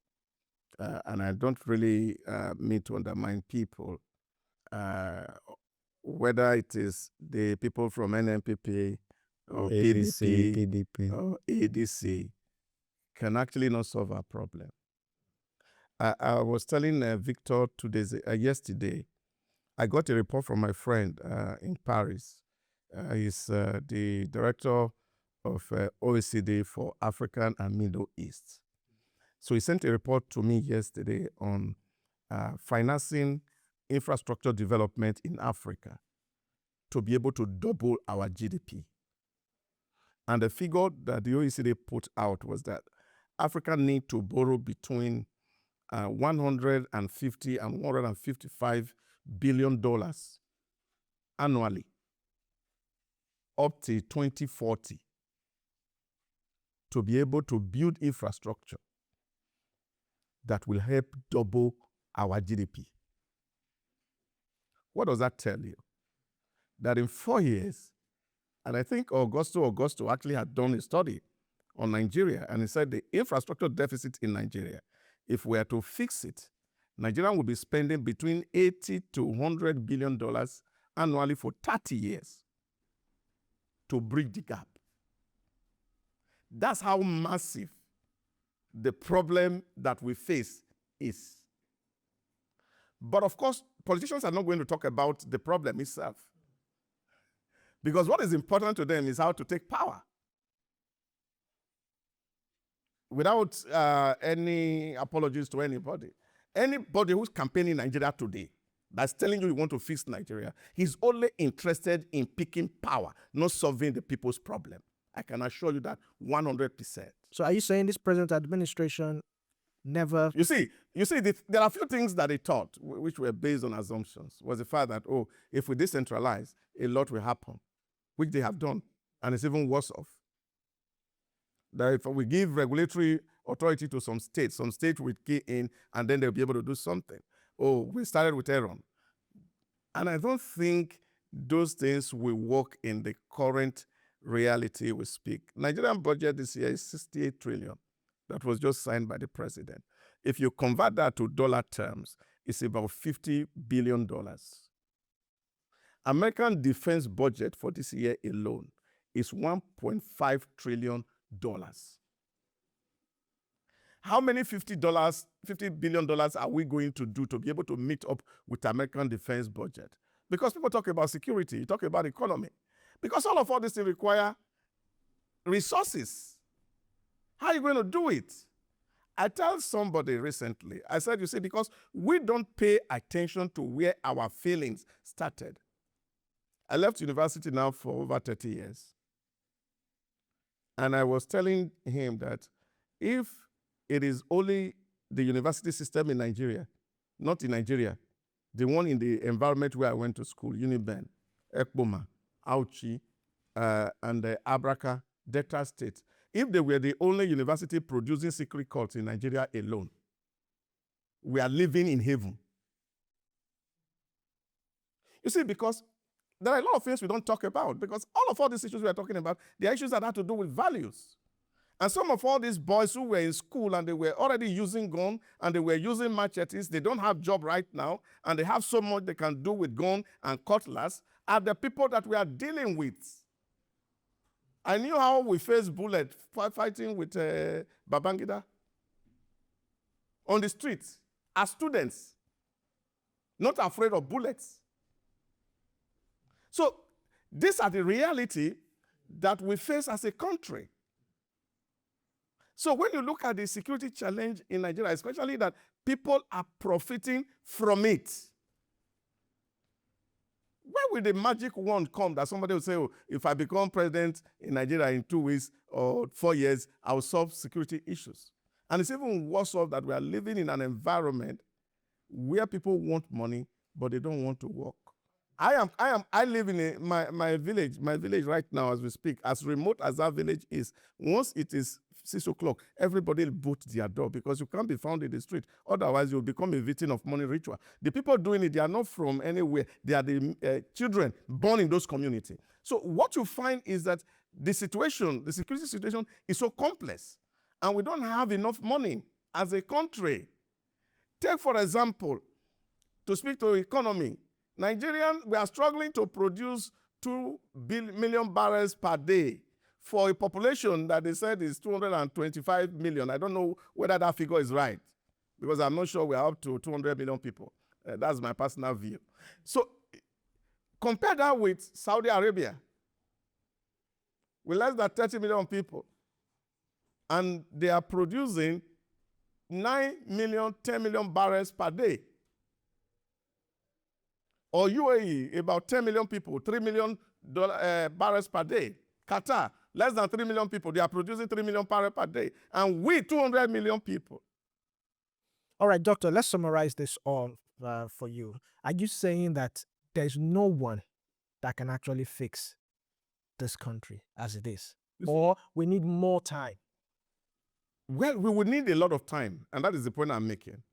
and I don't really mean to undermine people, whether it is the people from NNPP or PDP or ADC, can actually not solve our problem. I was telling Victor yesterday, I got a report from my friend in Paris. He's the director of OECD for African and Middle East. So he sent a report to me yesterday on financing infrastructure development in Africa to be able to double our GDP. And the figure that the OECD put out was that Africa need to borrow between 150 and $155 billion annually up to 2040 to be able to build infrastructure that will help double our GDP. What does that tell you? That in 4 years, And I think Augusto actually had done a study on Nigeria, and he said the infrastructure deficit in Nigeria, if we are to fix it, Nigeria will be spending between $80 to $100 billion annually for 30 years to bridge the gap. That's how massive the problem that we face is. But of course, politicians are not going to talk about the problem itself. Because what is important to them is how to take power. Without any apologies to anybody. Anybody who's campaigning in Nigeria today that's telling you want to fix Nigeria, he's only interested in picking power, not solving the people's problem. I can assure you that 100%. So are you saying this present administration never... You see, there are a few things that they taught, which were based on assumptions, was the fact that, oh, if we decentralize, a lot will happen, which they have done, and it's even worse off. That if we give regulatory authority to some states will key in, and then they'll be able to do something. Oh, we started with Aaron. And I don't think those things will work in the current reality we speak. Nigerian budget this year is 68 trillion. That was just signed by the president. If you convert that to dollar terms, it's about $50 billion. American defense budget for this year alone is $1.5 trillion. How many $50 billion are we going to do to be able to meet up with American defense budget? Because people talk about security, you talk about economy. Because all of this things require resources. How are you going to do it? I told somebody recently, I said, you see, because we don't pay attention to where our feelings started. I left university now for over 30 years. And I was telling him that if it is only the university system in Nigeria, not in Nigeria, the one in the environment where I went to school, Uniben, Ekpoma, Auchi, and Abraka, Delta State, if they were the only university producing secret cults in Nigeria alone, we are living in heaven. You see, because there are a lot of things we don't talk about, because all these issues we are talking about, they are issues that have to do with values. And some of all these boys who were in school and they were already using gun and they were using machetes, they don't have job right now, and they have so much they can do with gun and cutlass, are the people that we are dealing with. I knew how we faced bullet fighting with Babangida on the streets as students, not afraid of bullets. So these are the reality that we face as a country. So when you look at the security challenge in Nigeria, especially that people are profiting from it, where will the magic wand come that somebody will say, oh, if I become president in Nigeria in 2 weeks or 4 years, I'll solve security issues? And it's even worse off that we are living in an environment where people want money, but they don't want to work. I live in my village right now as we speak, as remote as that village is. Once it is 6 o'clock, everybody will boot their door because you can't be found in the street. Otherwise, you'll become a victim of money ritual. The people doing it, they are not from anywhere. They are the children born in those communities. So what you find is that the security situation is so complex, and we don't have enough money as a country. Take, for example, to speak to economy, Nigerians, we are struggling to produce 2 million barrels per day for a population that they said is 225 million. I don't know whether that figure is right, because I'm not sure we are up to 200 million people. That's my personal view. So compare that with Saudi Arabia, with less than 30 million people, and they are producing 9 million, 10 million barrels per day. Or UAE, about 10 million people, $3 million barrels per day. Qatar, less than 3 million people, they are producing 3 million barrels per day. And we, 200 million people. All right, doctor, let's summarize this all for you. Are you saying that there's no one that can actually fix this country as it is? Or we need more time? Well, we would need a lot of time, and that is the point I'm making.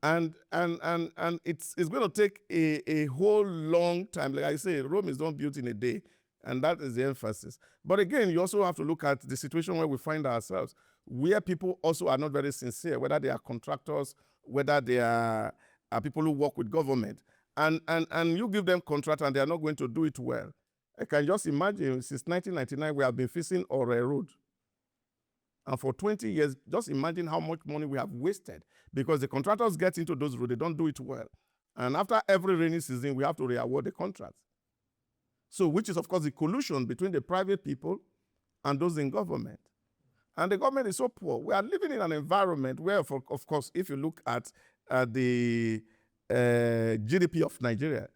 And it's going to take a whole long time. Like I say, Rome is not built in a day. And that is the emphasis. But again, you also have to look at the situation where we find ourselves, where people also are not very sincere, whether they are contractors, whether they are people who work with government. And you give them contract and they are not going to do it well. I can just imagine since 1999, we have been fixing our road. And for 20 years, just imagine how much money we have wasted because the contractors get into those roads, they don't do it well. And after every rainy season, we have to re-award the contracts. So, which is, of course, the collusion between the private people and those in government. And the government is so poor. We are living in an environment where, of course, if you look at the GDP of Nigeria,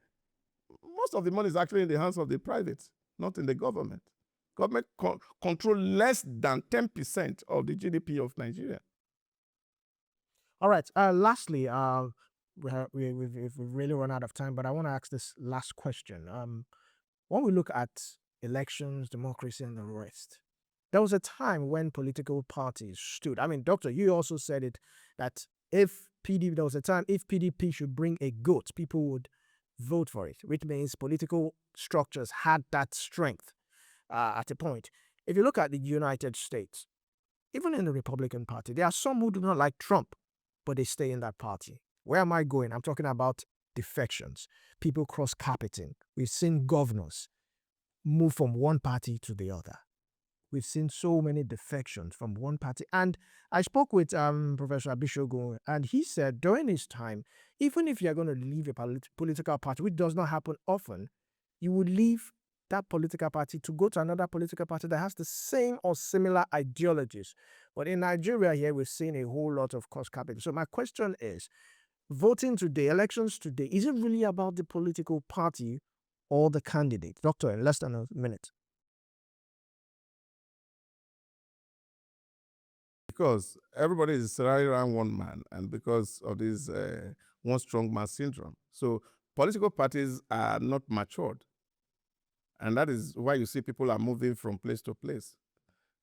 most of the money is actually in the hands of the private, not in the government. Government control less than 10% of the GDP of Nigeria. All right. Lastly, we've really run out of time, but I want to ask this last question. When we look at elections, democracy, and the rest, there was a time when political parties stood. I mean, Doctor, you also said it that there was a time if PDP should bring a goat, people would vote for it, which means political structures had that strength at a point. If you look at the United States, even in the Republican Party, there are some who do not like Trump, but they stay in that party. Where am I going? I'm talking about defections, people cross-carpeting. We've seen governors move from one party to the other. We've seen so many defections from one party. And I spoke with Professor Abishogun, and he said during his time, even if you're going to leave a political party, which does not happen often, you would leave that political party to go to another political party that has the same or similar ideologies. But in Nigeria here, we've seen a whole lot of cross-carpeting. So my question is, voting today, elections today, is it really about the political party or the candidate? Doctor, in less than a minute. Because everybody is rallying around one man, and because of this one strong man syndrome. So political parties are not matured. And that is why you see people are moving from place to place.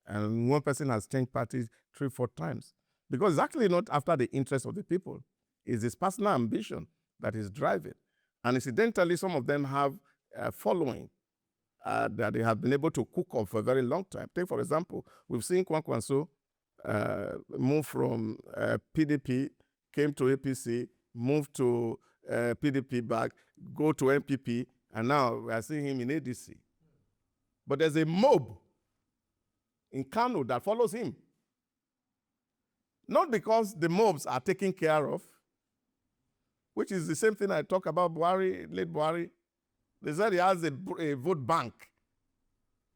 And one person has changed parties 3-4 times. Because it's actually not after the interest of the people. It's his personal ambition that is driving. And incidentally, some of them have a following that they have been able to cook up for a very long time. Take, for example, we've seen Kwankwanso move from PDP, came to APC, moved to PDP back, go to NPP, and now we are seeing him in ADC. But there's a mob in Kano that follows him. Not because the mobs are taken care of, which is the same thing I talk about Buhari, late Buhari. They said he has a vote bank.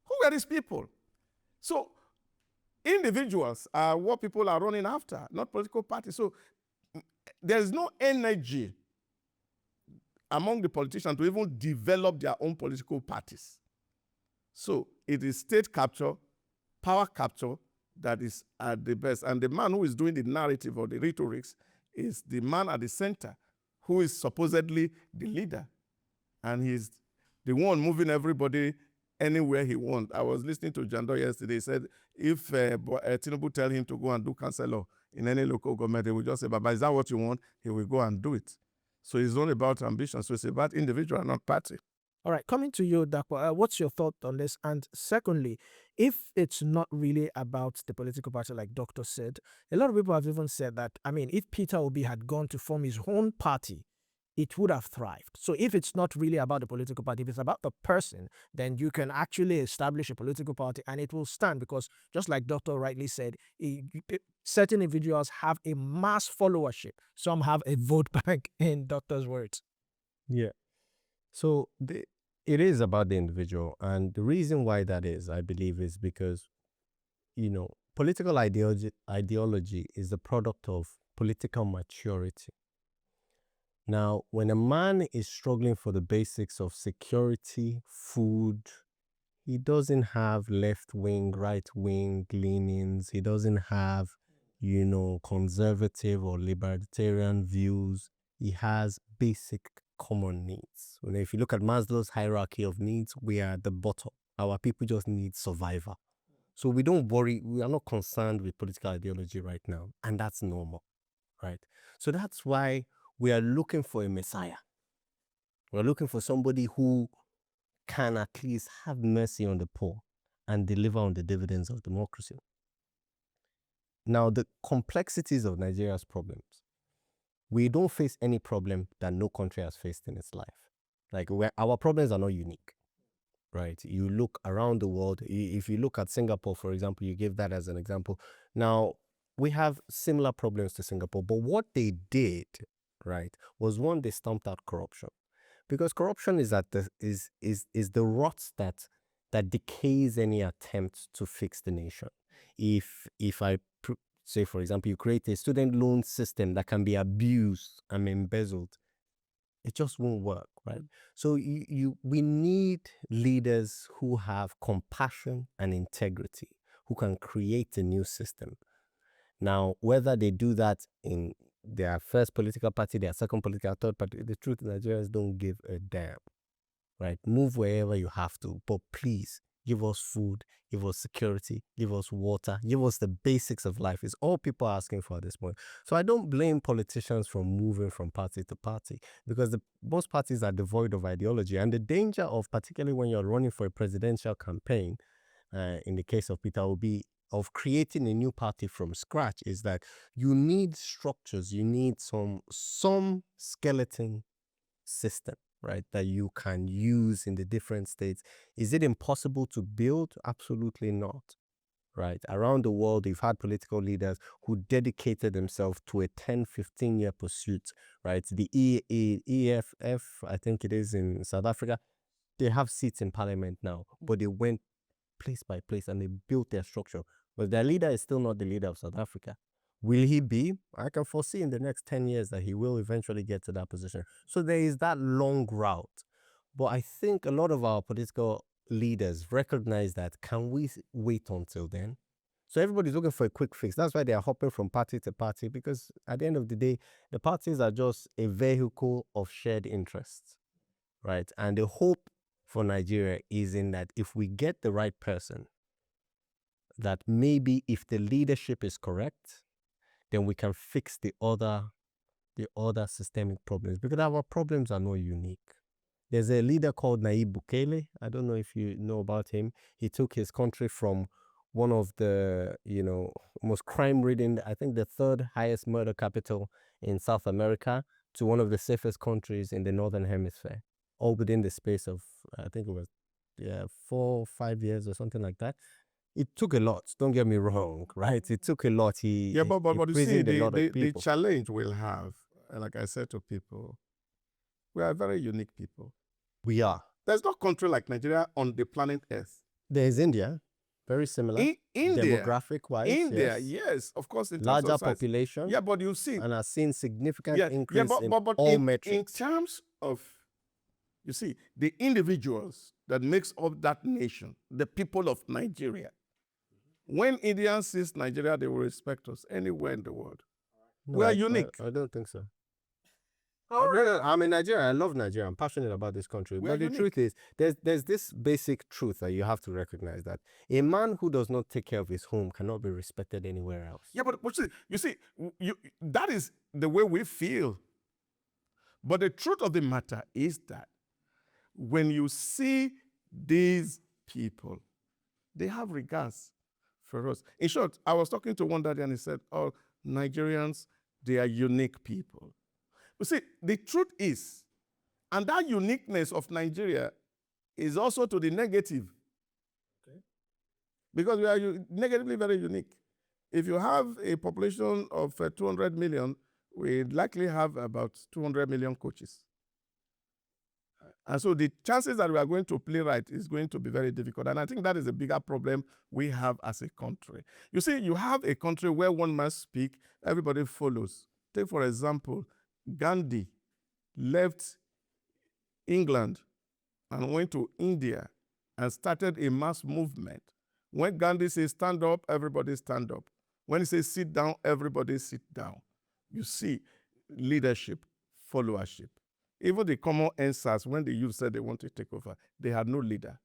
Who are these people? So individuals are what people are running after, not political parties. So there's no energy among the politicians to even develop their own political parties. So it is state capture, power capture that is at the best. And the man who is doing the narrative or the rhetorics is the man at the center who is supposedly the leader. And he's the one moving everybody anywhere he wants. I was listening to Jando yesterday. He said if Tinubu tell him to go and do councillor in any local government, he will just say, Baba, is that what you want? He will go and do it. So it's not about ambition. So it's about individual, not party. All right, coming to you, Dakwa, what's your thought on this? And secondly, if it's not really about the political party, like Doctor said, a lot of people have even said that, I mean, if Peter Obi had gone to form his own party, it would have thrived. So if it's not really about the political party, if it's about the person, then you can actually establish a political party and it will stand because just like Doctor rightly said, certain individuals have a mass followership. Some have a vote bank in Doctor's words. Yeah. So it is about the individual. And the reason why that is, I believe, is because, political ideology is the product of political maturity. Now, when a man is struggling for the basics of security, food, he doesn't have left-wing, right-wing leanings. He doesn't have, conservative or libertarian views. He has basic common needs. If you look at Maslow's hierarchy of needs, we are at the bottom. Our people just need survival. So we don't worry, we are not concerned with political ideology right now, and that's normal, right? So that's why we are looking for a messiah. We're looking for somebody who can at least have mercy on the poor and deliver on the dividends of democracy. Now, the complexities of Nigeria's problems. We don't face any problem that no country has faced in its life. Like, our problems are not unique, right? You look around the world. If you look at Singapore, for example, you give that as an example. Now, we have similar problems to Singapore, but what they did, right, was one, they stomped out corruption. Because corruption is the rot that decays any attempt to fix the nation. If I say, for example, you create a student loan system that can be abused and embezzled, it just won't work, right? So we need leaders who have compassion and integrity, who can create a new system. Now, whether they do that in their first political party, their second political, third party, the truth is Nigerians don't give a damn, right? Move wherever you have to, but please give us food, give us security, give us water, give us the basics of life. It's all people are asking for at this point. So I don't blame politicians for moving from party to party, because most parties are devoid of ideology. And the danger of, particularly when you're running for a presidential campaign, in the case of Peter Obi, of creating a new party from scratch, is that you need structures, you need some skeleton system, right, that you can use in the different states. Is it impossible to build? Absolutely not, right? Around the world, you've had political leaders who dedicated themselves to a 10-15-year pursuit, right? The EFF, I think it is in South Africa, they have seats in parliament now, but they went place by place and they built their structure. But their leader is still not the leader of South Africa. Will he be? I can foresee in the next 10 years that he will eventually get to that position. So there is that long route. But I think a lot of our political leaders recognize that. Can we wait until then? So everybody's looking for a quick fix. That's why they are hopping from party to party, because at the end of the day, the parties are just a vehicle of shared interests, right? And the hope for Nigeria is in that if we get the right person, that maybe if the leadership is correct, then we can fix the other systemic problems, because our problems are not unique. There's a leader called Nayib Bukele. I don't know if you know about him. He took his country from one of the, most crime-ridden, I think the third highest murder capital in South America, to one of the safest countries in the Northern Hemisphere, all within the space of, I think it was 4 or 5 years or something like that. It took a lot, don't get me wrong, right? It took a lot. But you see, the challenge we'll have, like I said to people, we are very unique people. We are. There's no country like Nigeria on the planet Earth. There's India, very similar. India, demographic-wise, India, yes, of course. In larger terms of size. Population. Yeah, but you see. And I've seen significant increase in all metrics. In terms of, you see, the individuals that makes up that nation, the people of Nigeria, when Indians see Nigeria, they will respect us anywhere in the world. No, we are unique. I don't think so. I'm in Nigeria. I love Nigeria. I'm passionate about this country. But the truth is, there's this basic truth that you have to recognize, that a man who does not take care of his home cannot be respected anywhere else. Yeah, but you see, that is the way we feel. But the truth of the matter is that when you see these people, they have regards for us. In short, I was talking to one daddy and he said, "Oh, Nigerians, they are unique people." You see, the truth is, and that uniqueness of Nigeria is also to the negative. Okay. Because we are negatively very unique. If you have a population of 200 million, we likely have about 200 million coaches. And so the chances that we are going to play right is going to be very difficult. And I think that is a bigger problem we have as a country. You see, you have a country where one must speak, everybody follows. Take, for example, Gandhi left England and went to India and started a mass movement. When Gandhi says stand up, everybody stand up. When he says sit down, everybody sit down. You see, leadership, followership. Even the common answers, when the youth said they want to take over, they had no leader.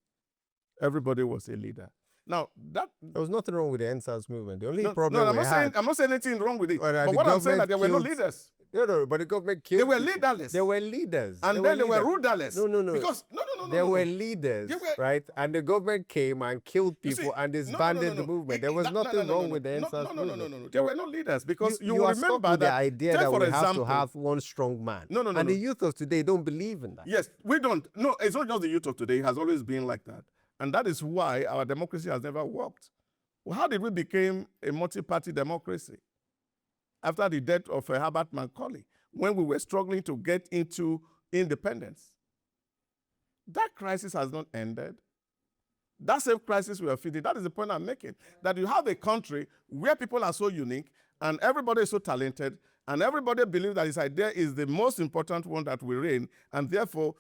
Everybody was a leader. Now, there was nothing wrong with the NSAS movement. The only problem I'm not saying anything wrong with it. But what I'm saying is that there were no leaders. No, but the government killed They were people. leaderless. They were leaders. And then they were rulerless. No. Because, no. They were leaders, right? And the government came and killed You see, people and disbanded the movement. There was nothing wrong with the NSAS movement. No. There were no leaders because you you will are stuck remember with the that. idea take that for we have example, to have one strong man. No. And the youth of today don't believe in that. Yes, we don't. No, it's not just the youth of today. It has always been like that. And that is why our democracy has never worked. Well, how did we become a multi-party democracy? After the death of Herbert Macaulay, when we were struggling to get into independence. That crisis has not ended. That same crisis we are feeding, that is the point I'm making. That you have a country where people are so unique and everybody is so talented and everybody believes that his idea is the most important one that will reign, and therefore,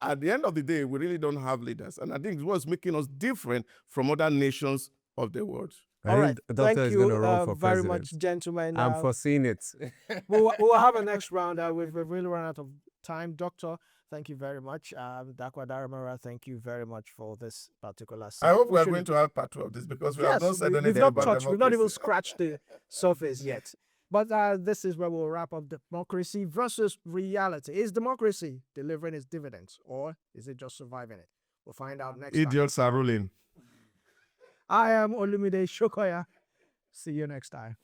at the end of the day, we really don't have leaders. And I think it's what's making us different from other nations of the world. All right. Doctor Thank is you gonna run for very president. much, gentlemen. I'm foreseeing it. We'll have a next round. We've really run out of time. Doctor, thank you very much. Dakwa Daramara, thank you very much for this particular I hope we are session. going to have part 2 of this because we have not said we've anything not about touched, we've not even democracy. scratched the surface yet. But this is where we'll wrap up democracy versus reality. Is democracy delivering its dividends, or is it just surviving it? We'll find out next time. Idiots are ruling. I am Olumide Shokoya. See you next time.